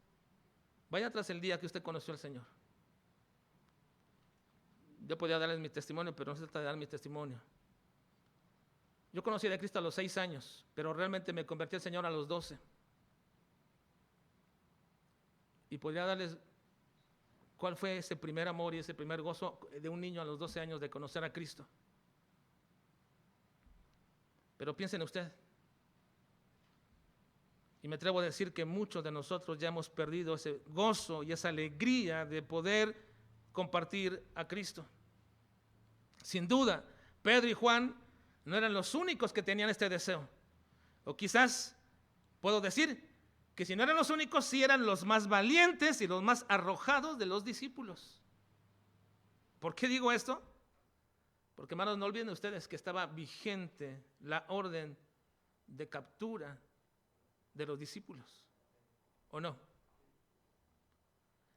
el día que usted conoció al Señor. Yo podía darles mi testimonio, pero no se trata de dar mi testimonio. Yo conocí a Cristo a los 6 años, pero realmente me convertí al Señor a los 12. Y podría darles cuál fue ese primer amor y ese primer gozo de un niño a los 12 años de conocer a Cristo. Pero piensen usted. Y me atrevo a decir que muchos de nosotros ya hemos perdido ese gozo y esa alegría de poder compartir a Cristo. Sin duda, Pedro y Juan no eran los únicos que tenían este deseo. O quizás puedo decir que si no eran los únicos, sí eran los más valientes y los más arrojados de los discípulos. ¿Por qué digo esto? Porque, hermanos, no olviden ustedes que estaba vigente la orden de captura de los discípulos, ¿o no?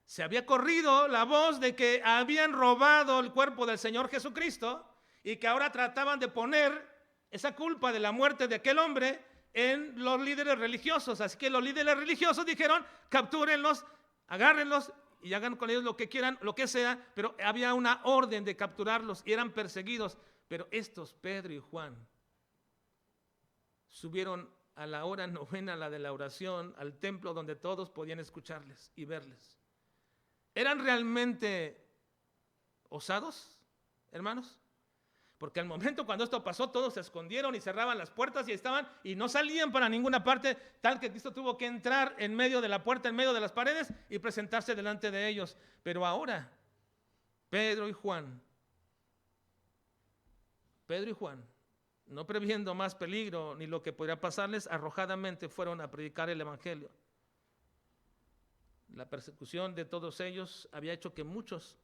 Se había corrido la voz de que habían robado el cuerpo del Señor Jesucristo y que ahora trataban de poner esa culpa de la muerte de aquel hombre en los líderes religiosos. Así que los líderes religiosos dijeron, captúrenlos, agárrenlos y hagan con ellos lo que quieran, lo que sea, pero había una orden de capturarlos y eran perseguidos. Pero estos, Pedro y Juan, subieron a la hora novena, la de la oración, al templo donde todos podían escucharles y verles. ¿Eran realmente osados, hermanos? Porque al momento cuando esto pasó, todos se escondieron y cerraban las puertas y estaban y no salían para ninguna parte, tal que Cristo tuvo que entrar en medio de la puerta, en medio de las paredes y presentarse delante de ellos. Pero ahora, Pedro y Juan no previendo más peligro ni lo que podría pasarles, arrojadamente fueron a predicar el evangelio. La persecución de todos ellos había hecho que muchos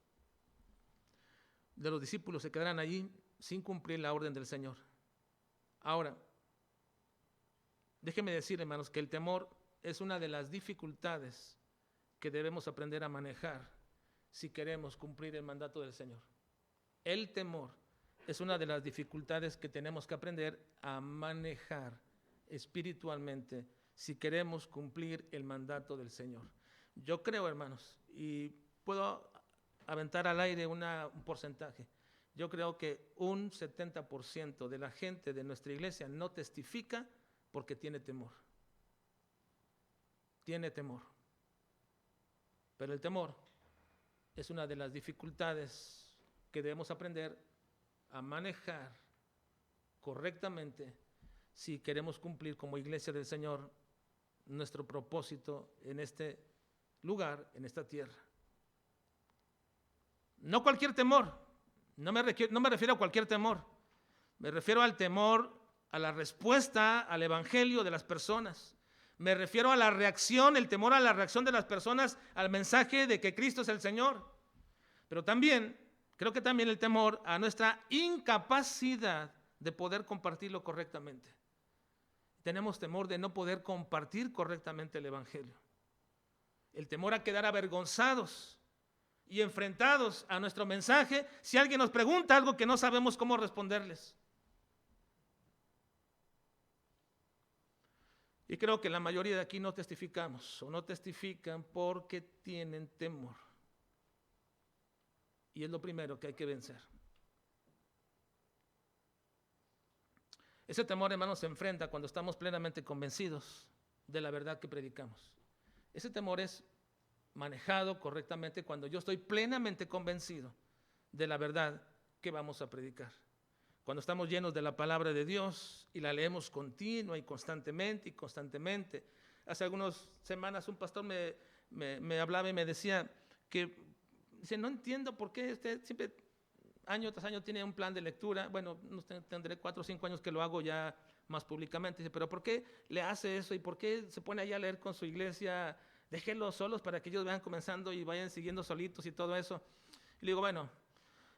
de los discípulos se quedaran allí sin cumplir la orden del Señor. Ahora, déjenme decir, hermanos, que el temor es una de las dificultades que debemos aprender a manejar si queremos cumplir el mandato del Señor. El temor es una de las dificultades que tenemos que aprender a manejar espiritualmente si queremos cumplir el mandato del Señor. Yo creo, hermanos, y puedo aventar al aire un porcentaje. Yo creo que un 70% de la gente de nuestra iglesia no testifica porque tiene temor. Tiene temor. Pero el temor es una de las dificultades que debemos aprender a manejar correctamente si queremos cumplir como iglesia del Señor nuestro propósito en este lugar, en esta tierra. No cualquier temor, no me refiero a cualquier temor, me refiero al temor, a la respuesta al evangelio de las personas. Me refiero a la reacción, el temor a la reacción de las personas al mensaje de que Cristo es el Señor. Pero también, creo que también el temor a nuestra incapacidad de poder compartirlo correctamente. Tenemos temor de no poder compartir correctamente el evangelio. El temor a quedar avergonzados y enfrentados a nuestro mensaje si alguien nos pregunta algo que no sabemos cómo responderles. Y creo que la mayoría de aquí no testificamos o no testifican porque tienen temor. Y es lo primero que hay que vencer. Ese temor, hermanos, se enfrenta cuando estamos plenamente convencidos de la verdad que predicamos. Ese temor es manejado correctamente cuando yo estoy plenamente convencido de la verdad que vamos a predicar. Cuando estamos llenos de la palabra de Dios y la leemos continua y constantemente. Hace algunas semanas un pastor me hablaba y me decía que, dice, no entiendo por qué usted siempre, año tras año, tiene un plan de lectura. Bueno, tendré 4 o 5 años que lo hago ya más públicamente. Dice, pero ¿por qué le hace eso? ¿Y por qué se pone allá a leer con su iglesia? Déjenlos solos para que ellos vayan comenzando y vayan siguiendo solitos y todo eso. Y le digo, bueno,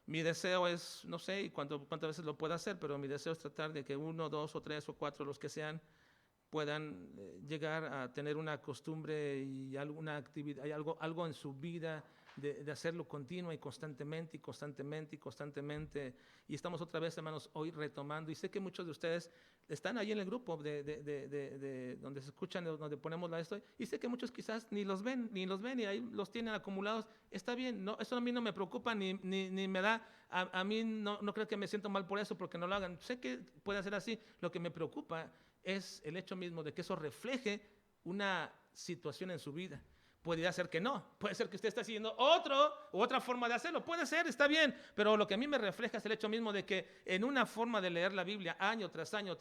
mi deseo es, no sé, y cuántas veces lo pueda hacer, pero mi deseo es tratar de que 1, 2 o 3 o 4, los que sean, puedan llegar a tener una costumbre y alguna actividad, hay algo en su vida de hacerlo continua y constantemente. Y estamos otra vez, hermanos, hoy retomando. Y sé que muchos de ustedes están ahí en el grupo de donde se escuchan, donde ponemos esto. Y sé que muchos quizás ni los ven y ahí los tienen acumulados. Está bien, no, eso a mí no me preocupa ni me da. A mí no creo que me siento mal por eso, porque no lo hagan. Sé que puede ser así. Lo que me preocupa es el hecho mismo de que eso refleje una situación en su vida. Podría ser que no, puede ser que usted está siguiendo otra forma de hacerlo, puede ser, está bien, pero lo que a mí me refleja es el hecho mismo de que en una forma de leer la Biblia año tras año,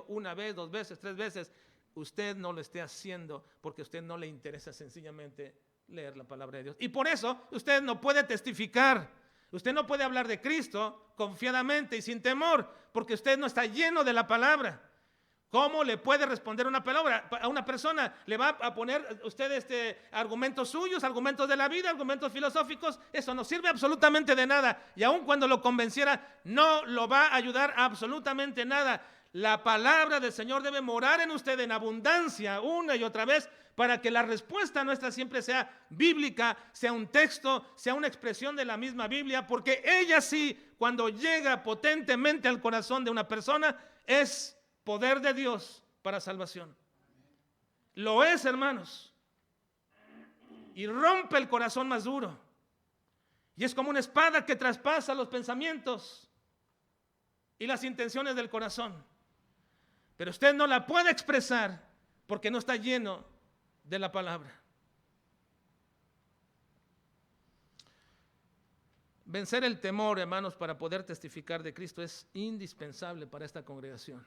una vez, 2 veces, 3 veces, usted no lo esté haciendo porque a usted no le interesa sencillamente leer la palabra de Dios. Y por eso usted no puede testificar, usted no puede hablar de Cristo confiadamente y sin temor, porque usted no está lleno de la palabra. ¿Cómo le puede responder una palabra a una persona? ¿Le va a poner usted argumentos suyos, argumentos de la vida, argumentos filosóficos? Eso no sirve absolutamente de nada. Y aun cuando lo convenciera, no lo va a ayudar a absolutamente nada. La palabra del Señor debe morar en usted en abundancia una y otra vez para que la respuesta nuestra siempre sea bíblica, sea un texto, sea una expresión de la misma Biblia, porque ella sí, cuando llega potentemente al corazón de una persona, es poder de Dios para salvación. Lo es, hermanos. Y rompe el corazón más duro. Y es como una espada que traspasa los pensamientos y las intenciones del corazón. Pero usted no la puede expresar porque no está lleno de la palabra. Vencer el temor, hermanos, para poder testificar de Cristo es indispensable para esta congregación.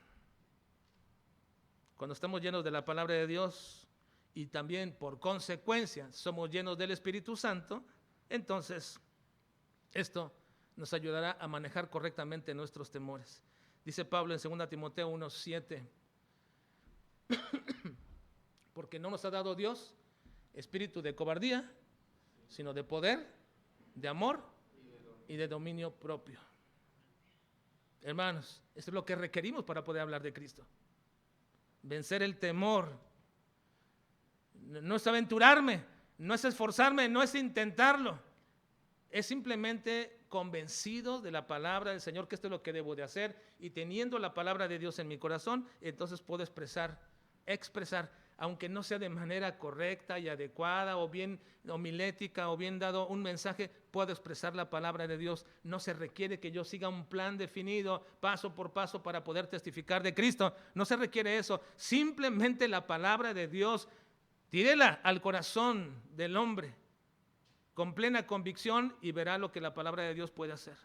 Cuando estamos llenos de la palabra de Dios y también por consecuencia somos llenos del Espíritu Santo, entonces esto nos ayudará a manejar correctamente nuestros temores. Dice Pablo en 2 Timoteo 1:7, porque no nos ha dado Dios espíritu de cobardía, sino de poder, de amor y de dominio propio. Hermanos, esto es lo que requerimos para poder hablar de Cristo. Vencer el temor. No es aventurarme, no es esforzarme, no es intentarlo. Es simplemente convencido de la palabra del Señor que esto es lo que debo de hacer, y teniendo la palabra de Dios en mi corazón, entonces puedo expresar, aunque no sea de manera correcta y adecuada o bien homilética o bien dado un mensaje, puedo expresar la palabra de Dios. No se requiere que yo siga un plan definido paso por paso para poder testificar de Cristo. No se requiere eso. Simplemente la palabra de Dios, tírela al corazón del hombre con plena convicción y verá lo que la palabra de Dios puede hacer.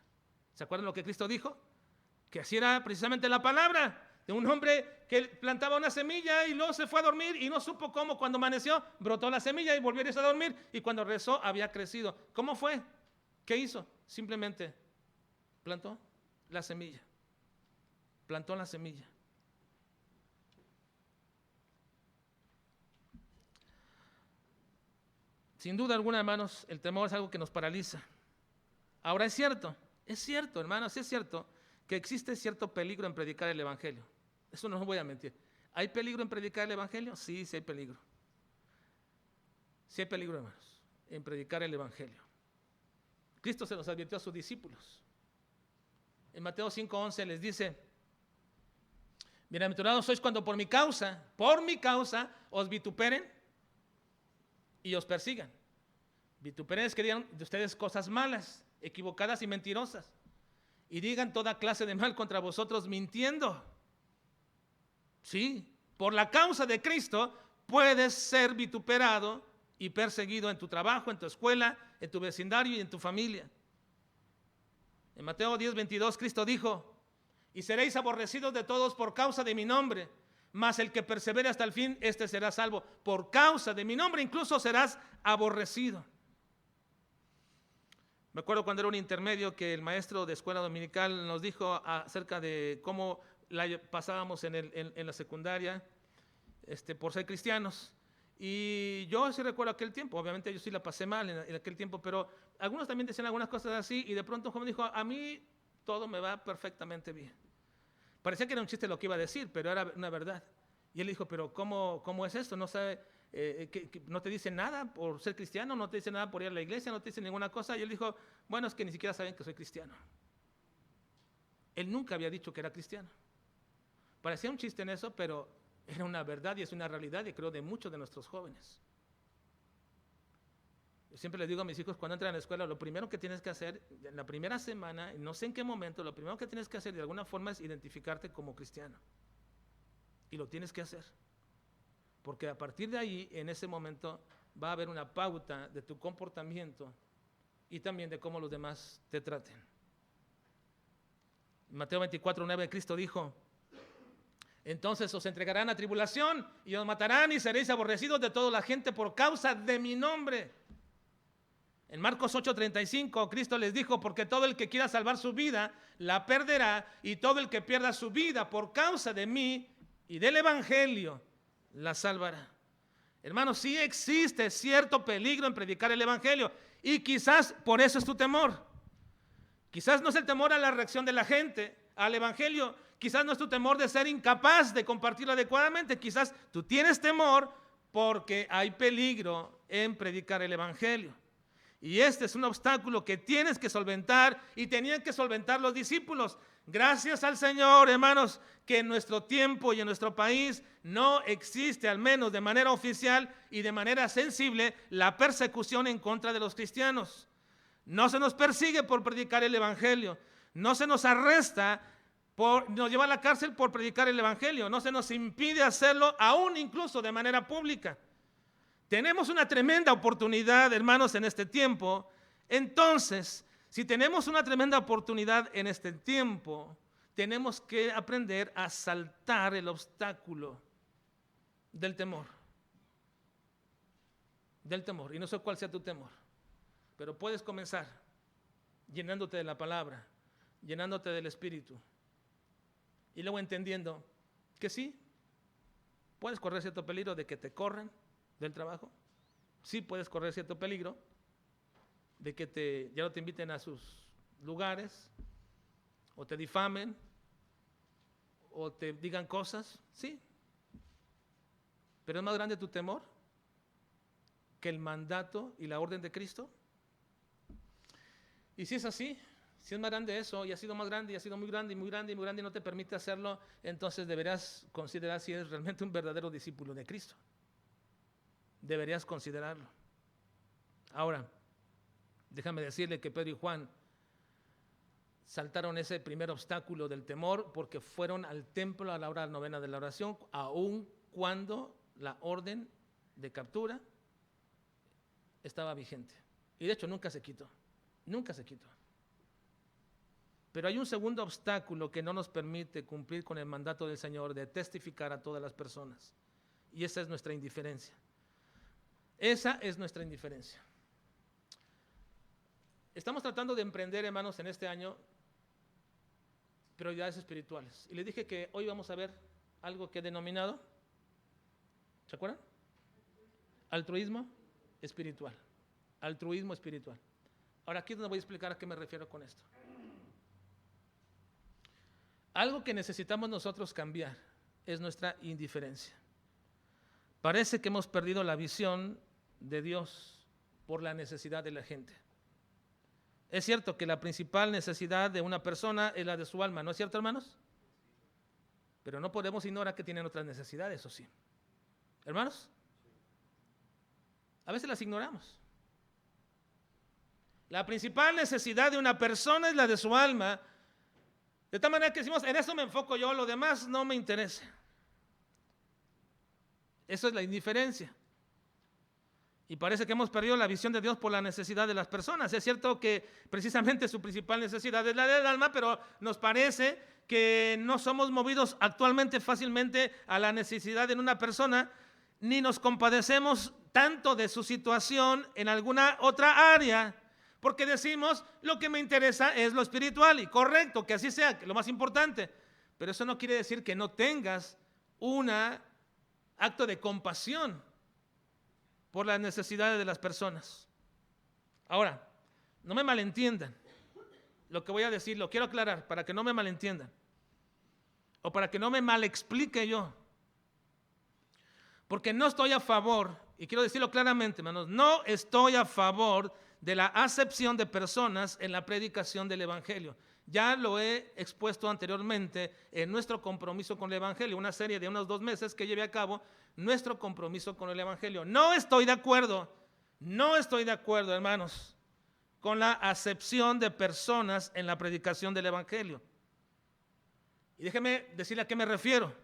¿Se acuerdan lo que Cristo dijo? Que así era precisamente la palabra de un hombre que plantaba una semilla y luego se fue a dormir y no supo cómo. Cuando amaneció, brotó la semilla y volvió a irse a dormir, y cuando rezó había crecido. ¿Cómo fue? ¿Qué hizo? Simplemente plantó la semilla. Plantó la semilla. Sin duda alguna, hermanos, el temor es algo que nos paraliza. Ahora es cierto, hermanos, es cierto que existe cierto peligro en predicar el evangelio. Eso no voy a mentir. ¿Hay peligro en predicar el evangelio? Sí, sí hay peligro. Sí hay peligro, hermanos, en predicar el evangelio. Cristo se los advirtió a sus discípulos. En Mateo 5:11 les dice: bienaventurados sois cuando por mi causa, os vituperen y os persigan. Vituperen es que digan de ustedes cosas malas, equivocadas y mentirosas, y digan toda clase de mal contra vosotros mintiendo. Sí, por la causa de Cristo puedes ser vituperado y perseguido en tu trabajo, en tu escuela, en tu vecindario y en tu familia. En Mateo 10:22 Cristo dijo: y seréis aborrecidos de todos por causa de mi nombre, mas el que persevere hasta el fin, este será salvo. Por causa de mi nombre incluso serás aborrecido. Me acuerdo cuando era un intermedio que el maestro de escuela dominical nos dijo acerca de cómo la pasábamos en la secundaria por ser cristianos. Y yo sí recuerdo aquel tiempo, obviamente yo sí la pasé mal en aquel tiempo, pero algunos también decían algunas cosas así, y de pronto un joven dijo: a mí todo me va perfectamente bien. Parecía que era un chiste lo que iba a decir, pero era una verdad. Y él dijo: pero ¿cómo es esto? ¿No sabe, no te dice nada por ser cristiano? ¿No te dice nada por ir a la iglesia? ¿No te dice ninguna cosa? Y él dijo: bueno, es que ni siquiera saben que soy cristiano. Él nunca había dicho que era cristiano. Parecía un chiste en eso, pero era una verdad y es una realidad, y creo de muchos de nuestros jóvenes. Yo siempre les digo a mis hijos cuando entran a la escuela: lo primero que tienes que hacer en la primera semana, no sé en qué momento, lo primero que tienes que hacer de alguna forma es identificarte como cristiano. Y lo tienes que hacer. Porque a partir de ahí, en ese momento, va a haber una pauta de tu comportamiento y también de cómo los demás te traten. En Mateo 24:9 Cristo dijo: entonces os entregarán a tribulación y os matarán y seréis aborrecidos de toda la gente por causa de mi nombre. En Marcos 8:35 Cristo les dijo: porque todo el que quiera salvar su vida la perderá, y todo el que pierda su vida por causa de mí y del evangelio la salvará. Hermanos, sí existe cierto peligro en predicar el evangelio, y quizás por eso es tu temor. Quizás no es el temor a la reacción de la gente al evangelio, quizás no es tu temor de ser incapaz de compartirlo adecuadamente, quizás tú tienes temor porque hay peligro en predicar el evangelio. Y este es un obstáculo que tienes que solventar, y tenían que solventar los discípulos. Gracias al Señor, hermanos, que en nuestro tiempo y en nuestro país no existe, al menos de manera oficial y de manera sensible, la persecución en contra de los cristianos. No se nos persigue por predicar el evangelio, no se nos arresta, nos lleva a la cárcel por predicar el evangelio, no se nos impide hacerlo, aún incluso de manera pública. Tenemos una tremenda oportunidad, hermanos, en este tiempo. Entonces, si tenemos una tremenda oportunidad en este tiempo, tenemos que aprender a saltar el obstáculo del temor. Del temor. Y no sé cuál sea tu temor, pero puedes comenzar llenándote de la palabra, llenándote del Espíritu, Y luego entendiendo que sí, puedes correr cierto peligro de que te corran del trabajo. Sí puedes correr cierto peligro de que ya no te inviten a sus lugares, o te difamen, o te digan cosas, sí. Pero es más grande tu temor que el mandato y la orden de Cristo. Y si es así, si es más grande eso, y ha sido más grande, y ha sido muy grande, y muy grande, y muy grande, y no te permite hacerlo, entonces deberás considerar si eres realmente un verdadero discípulo de Cristo. Deberías considerarlo. Ahora, déjame decirle que Pedro y Juan saltaron ese primer obstáculo del temor porque fueron al templo a la hora novena de la oración, aun cuando la orden de captura estaba vigente. Y de hecho nunca se quitó, nunca se quitó. Pero hay un segundo obstáculo que no nos permite cumplir con el mandato del Señor de testificar a todas las personas. Y esa es nuestra indiferencia. Esa es nuestra indiferencia. Estamos tratando de emprender, hermanos, en este año prioridades espirituales. Y les dije que hoy vamos a ver algo que he denominado, ¿se acuerdan? Altruismo espiritual. Altruismo espiritual. Ahora aquí es donde voy a explicar a qué me refiero con esto. Algo que necesitamos nosotros cambiar es nuestra indiferencia. Parece que hemos perdido la visión de Dios por la necesidad de la gente. Es cierto que la principal necesidad de una persona es la de su alma, ¿no es cierto, hermanos? Pero no podemos ignorar que tienen otras necesidades, ¿o sí? ¿Hermanos? A veces las ignoramos. La principal necesidad de una persona es la de su alma. De tal manera que decimos, en eso me enfoco yo, lo demás no me interesa. Eso es la indiferencia. Y parece que hemos perdido la visión de Dios por la necesidad de las personas. Es cierto que precisamente su principal necesidad es la del alma, pero nos parece que no somos movidos actualmente fácilmente a la necesidad de una persona, ni nos compadecemos tanto de su situación en alguna otra área, porque decimos, lo que me interesa es lo espiritual, y correcto, que así sea, que lo más importante. Pero eso no quiere decir que no tengas un acto de compasión por las necesidades de las personas. Ahora, no me malentiendan lo que voy a decir, lo quiero aclarar para que no me malentiendan o para que no me malexplique yo, porque no estoy a favor, y quiero decirlo claramente, hermanos, no estoy a favor de la acepción de personas en la predicación del Evangelio. Ya lo he expuesto anteriormente en nuestro compromiso con el Evangelio, una serie de unos 2 meses que llevé a cabo, nuestro compromiso con el Evangelio. No estoy de acuerdo, hermanos, con la acepción de personas en la predicación del Evangelio. Y déjeme decirle a qué me refiero.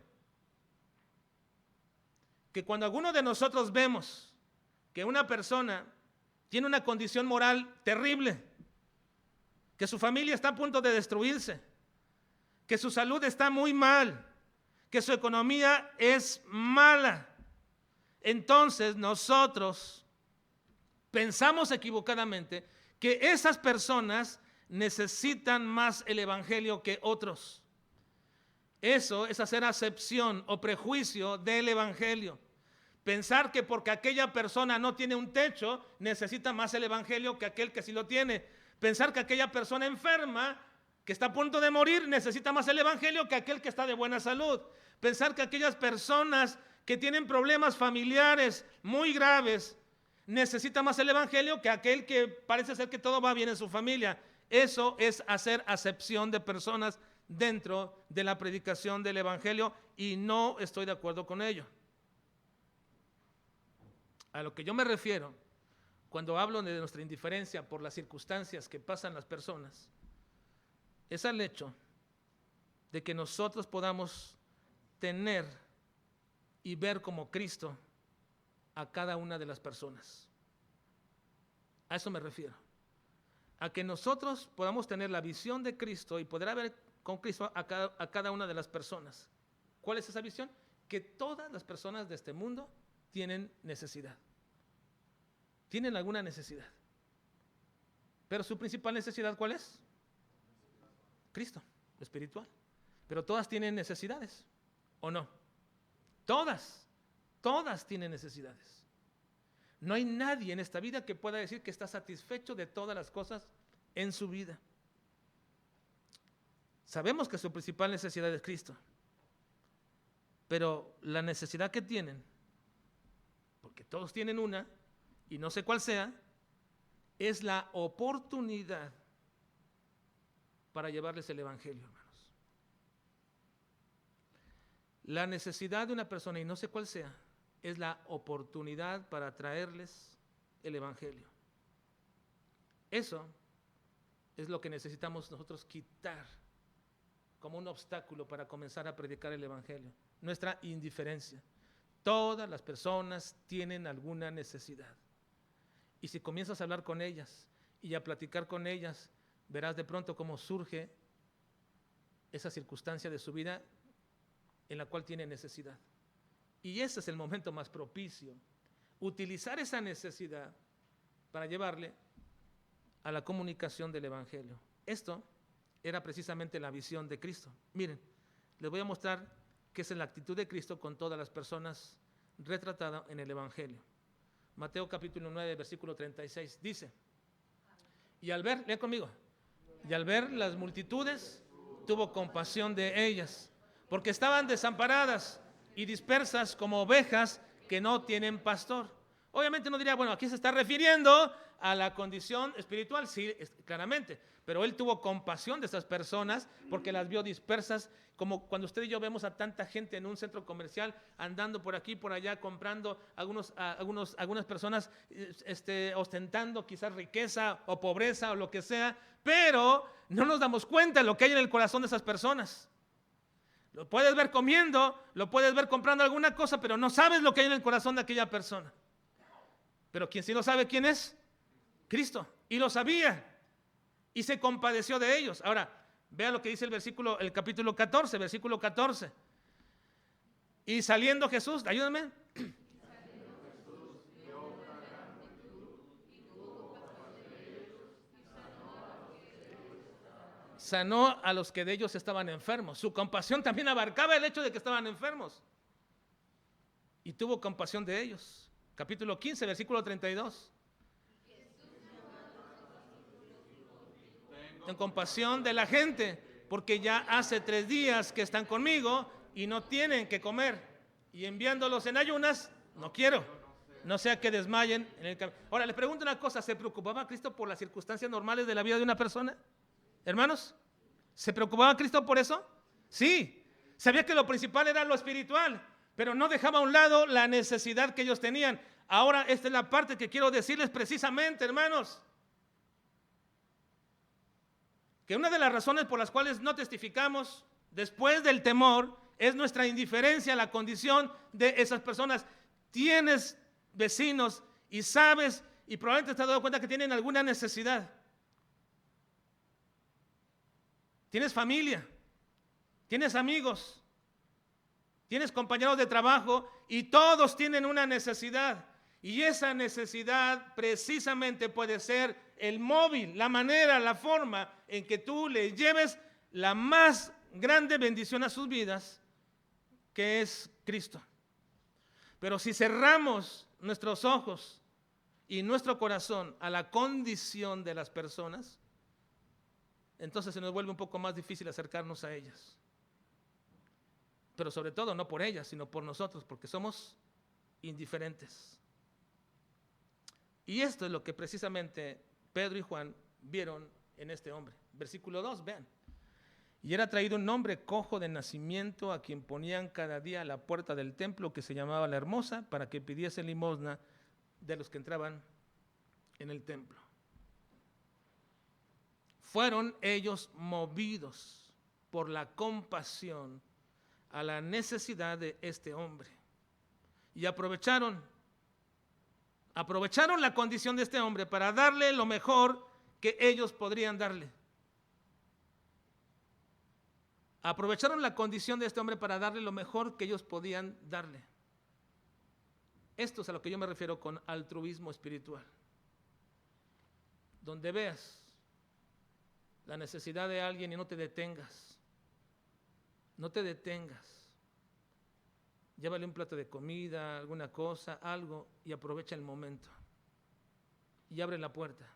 Que cuando alguno de nosotros vemos que una persona tiene una condición moral terrible, que su familia está a punto de destruirse, que su salud está muy mal, que su economía es mala, entonces nosotros pensamos equivocadamente que esas personas necesitan más el Evangelio que otros. Eso es hacer acepción o prejuicio del Evangelio. Pensar que porque aquella persona no tiene un techo, necesita más el Evangelio que aquel que sí lo tiene. Pensar que aquella persona enferma, que está a punto de morir, necesita más el Evangelio que aquel que está de buena salud. Pensar que aquellas personas que tienen problemas familiares muy graves, necesita más el Evangelio que aquel que parece ser que todo va bien en su familia. Eso es hacer acepción de personas dentro de la predicación del Evangelio, y no estoy de acuerdo con ello. A lo que yo me refiero cuando hablo de nuestra indiferencia por las circunstancias que pasan las personas es al hecho de que nosotros podamos tener y ver como Cristo a cada una de las personas. A eso me refiero. A que nosotros podamos tener la visión de Cristo y poder ver con Cristo a cada una de las personas. ¿Cuál es esa visión? Que todas las personas de este mundo tienen necesidad. Tienen alguna necesidad. Pero su principal necesidad, ¿cuál es? Cristo, lo espiritual. Pero todas tienen necesidades, ¿o no? Todas tienen necesidades. No hay nadie en esta vida que pueda decir que está satisfecho de todas las cosas en su vida. Sabemos que su principal necesidad es Cristo, pero la necesidad que tienen, porque todos tienen una, y no sé cuál sea, es la oportunidad para llevarles el evangelio, hermanos. La necesidad de una persona, y no sé cuál sea, es la oportunidad para traerles el evangelio. Eso es lo que necesitamos nosotros quitar como un obstáculo para comenzar a predicar el evangelio. Nuestra indiferencia. Todas las personas tienen alguna necesidad. Y si comienzas a hablar con ellas y a platicar con ellas, verás de pronto cómo surge esa circunstancia de su vida en la cual tiene necesidad. Y ese es el momento más propicio. Utilizar esa necesidad para llevarle a la comunicación del evangelio. Esto era precisamente la visión de Cristo. Miren, les voy a mostrar qué es la actitud de Cristo con todas las personas retratada en el evangelio. Mateo capítulo 9, versículo 36, dice, y al ver, lea conmigo, y al ver las multitudes, tuvo compasión de ellas, porque estaban desamparadas y dispersas como ovejas que no tienen pastor. Obviamente no diría, bueno, aquí se está refiriendo a la condición espiritual, sí, claramente, pero él tuvo compasión de estas personas porque las vio dispersas, como cuando usted y yo vemos a tanta gente en un centro comercial andando por aquí, por allá, comprando, algunas personas ostentando quizás riqueza o pobreza o lo que sea, pero no nos damos cuenta de lo que hay en el corazón de esas personas. Lo puedes ver comiendo, lo puedes ver comprando alguna cosa, pero no sabes lo que hay en el corazón de aquella persona. Pero quien sí lo sabe, ¿quién es? Cristo. Y lo sabía. Y se compadeció de ellos. Ahora, vea lo que dice el capítulo 14, versículo 14. Y saliendo Jesús, ayúdame. Sanó a los que de ellos estaban enfermos. Su compasión también abarcaba el hecho de que estaban enfermos. Y tuvo compasión de ellos. Capítulo 15, versículo 32. En compasión de la gente, porque ya hace 3 días que están conmigo y no tienen que comer. Y enviándolos en ayunas, no quiero. No sea que desmayen en el camino. Ahora, les pregunto una cosa, ¿se preocupaba Cristo por las circunstancias normales de la vida de una persona? Hermanos, ¿se preocupaba Cristo por eso? Sí, sabía que lo principal era lo espiritual, pero no dejaba a un lado la necesidad que ellos tenían. Ahora, esta es la parte que quiero decirles precisamente, hermanos. Que una de las razones por las cuales no testificamos después del temor es nuestra indiferencia a la condición de esas personas. Tienes vecinos y sabes y probablemente te has dado cuenta que tienen alguna necesidad. Tienes familia, tienes amigos, tienes compañeros de trabajo y todos tienen una necesidad. Y esa necesidad precisamente puede ser el móvil, la manera, la forma en que tú le lleves la más grande bendición a sus vidas, que es Cristo. Pero si cerramos nuestros ojos y nuestro corazón a la condición de las personas, entonces se nos vuelve un poco más difícil acercarnos a ellas. Pero sobre todo no por ellas, sino por nosotros, porque somos indiferentes. Y esto es lo que precisamente Pedro y Juan vieron en este hombre. Versículo 2, vean. Y era traído un hombre cojo de nacimiento a quien ponían cada día a la puerta del templo que se llamaba La Hermosa para que pidiese limosna de los que entraban en el templo. Fueron ellos movidos por la compasión a la necesidad de este hombre. Y aprovecharon la condición de este hombre para darle lo mejor que ellos podrían darle. Aprovecharon la condición de este hombre para darle lo mejor que ellos podían darle. Esto es a lo que yo me refiero con altruismo espiritual. Donde veas la necesidad de alguien y no te detengas No te detengas. Llévale un plato de comida, alguna cosa, algo, y aprovecha el momento. Y abre la puerta.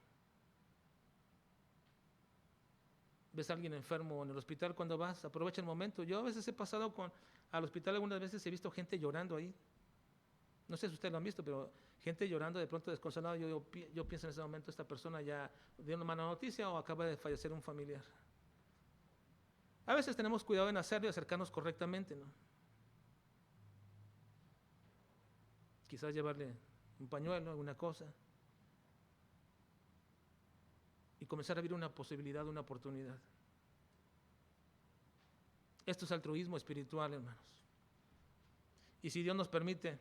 ¿Ves a alguien enfermo en el hospital cuando vas? Aprovecha el momento. Yo a veces he pasado al hospital, algunas veces he visto gente llorando ahí. No sé si ustedes lo han visto, pero gente llorando de pronto desconsolada. Yo pienso en ese momento, esta persona ya dio una mala noticia o acaba de fallecer un familiar. A veces tenemos cuidado en hacerlo y acercarnos correctamente, ¿no? Quizás llevarle un pañuelo, alguna cosa. Y comenzar a ver una posibilidad, una oportunidad. Esto es altruismo espiritual, hermanos. Y si Dios nos permite,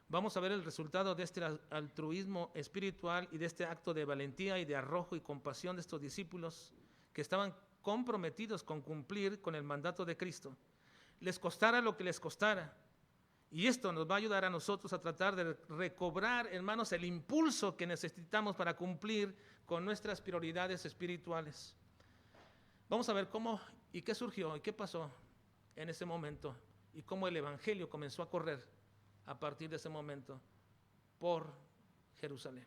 vamos a ver el resultado de este altruismo espiritual y de este acto de valentía y de arrojo y compasión de estos discípulos que estaban comprometidos con cumplir con el mandato de Cristo. Les costara lo que les costara. Y esto nos va a ayudar a nosotros a tratar de recobrar, hermanos, el impulso que necesitamos para cumplir con nuestras prioridades espirituales. Vamos a ver cómo y qué surgió y qué pasó en ese momento y cómo el evangelio comenzó a correr a partir de ese momento por Jerusalén.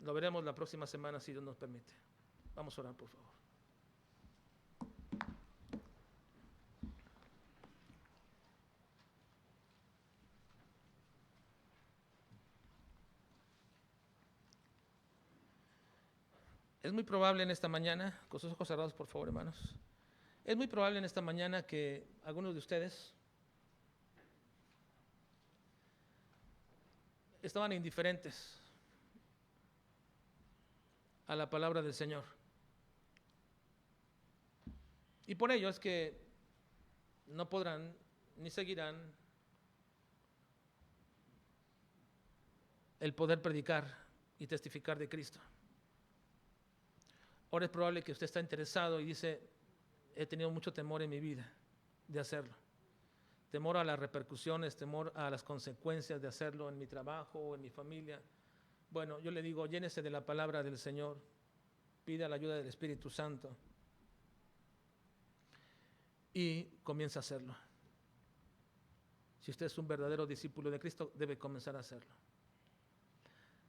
Lo veremos la próxima semana si Dios nos permite. Vamos a orar, por favor. Es muy probable en esta mañana, con sus ojos cerrados, por favor, hermanos. Es muy probable en esta mañana que algunos de ustedes estaban indiferentes a la palabra del Señor. Y por ello es que no podrán ni seguirán el poder predicar y testificar de Cristo. Ahora es probable que usted está interesado y dice, he tenido mucho temor en mi vida de hacerlo. Temor a las repercusiones, temor a las consecuencias de hacerlo en mi trabajo o en mi familia. Bueno, yo le digo, llénese de la palabra del Señor, pida la ayuda del Espíritu Santo y comienza a hacerlo. Si usted es un verdadero discípulo de Cristo, debe comenzar a hacerlo.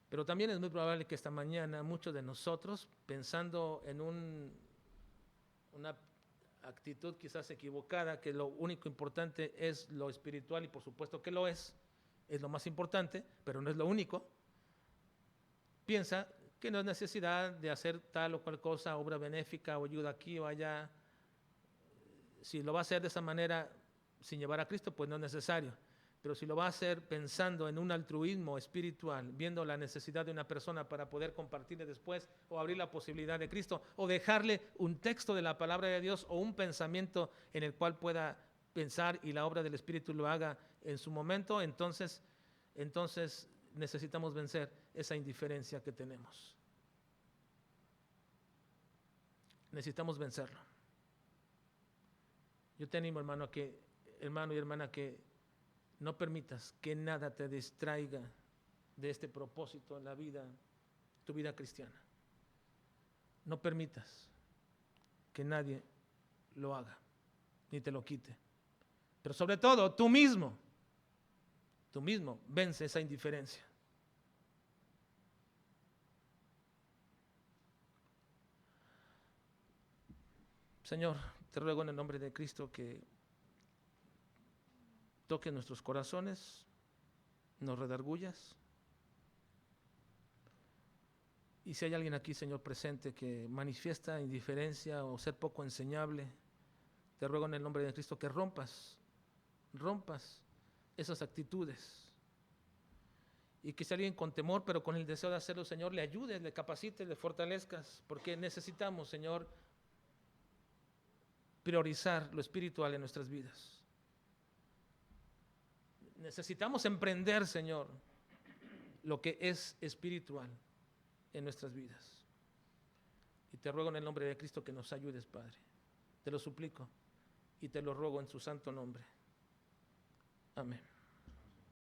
Pero también es muy probable que esta mañana muchos de nosotros, pensando en una actitud quizás equivocada, que lo único importante es lo espiritual, y por supuesto que lo es lo más importante, pero no es lo único, piensa que no es necesidad de hacer tal o cual cosa, obra benéfica o ayuda aquí o allá. Si lo va a hacer de esa manera sin llevar a Cristo, pues no es necesario. Pero si lo va a hacer pensando en un altruismo espiritual, viendo la necesidad de una persona para poder compartirle después o abrir la posibilidad de Cristo o dejarle un texto de la palabra de Dios o un pensamiento en el cual pueda pensar y la obra del Espíritu lo haga en su momento, entonces necesitamos vencer esa indiferencia que tenemos. Necesitamos vencerlo. Yo te animo, hermano y hermana, que no permitas que nada te distraiga de este propósito en la vida, tu vida cristiana. No permitas que nadie lo haga, ni te lo quite. Pero sobre todo, tú mismo vence esa indiferencia. Señor, te ruego en el nombre de Cristo que toque nuestros corazones, nos redargullas. Y si hay alguien aquí, Señor, presente que manifiesta indiferencia o ser poco enseñable, te ruego en el nombre de Cristo que rompas esas actitudes. Y que si alguien con temor, pero con el deseo de hacerlo, Señor, le ayudes, le capacites, le fortalezcas, porque necesitamos, Señor, priorizar lo espiritual en nuestras vidas. Necesitamos emprender, Señor, lo que es espiritual en nuestras vidas. Y te ruego en el nombre de Cristo que nos ayudes, Padre. Te lo suplico y te lo ruego en su santo nombre. Amén.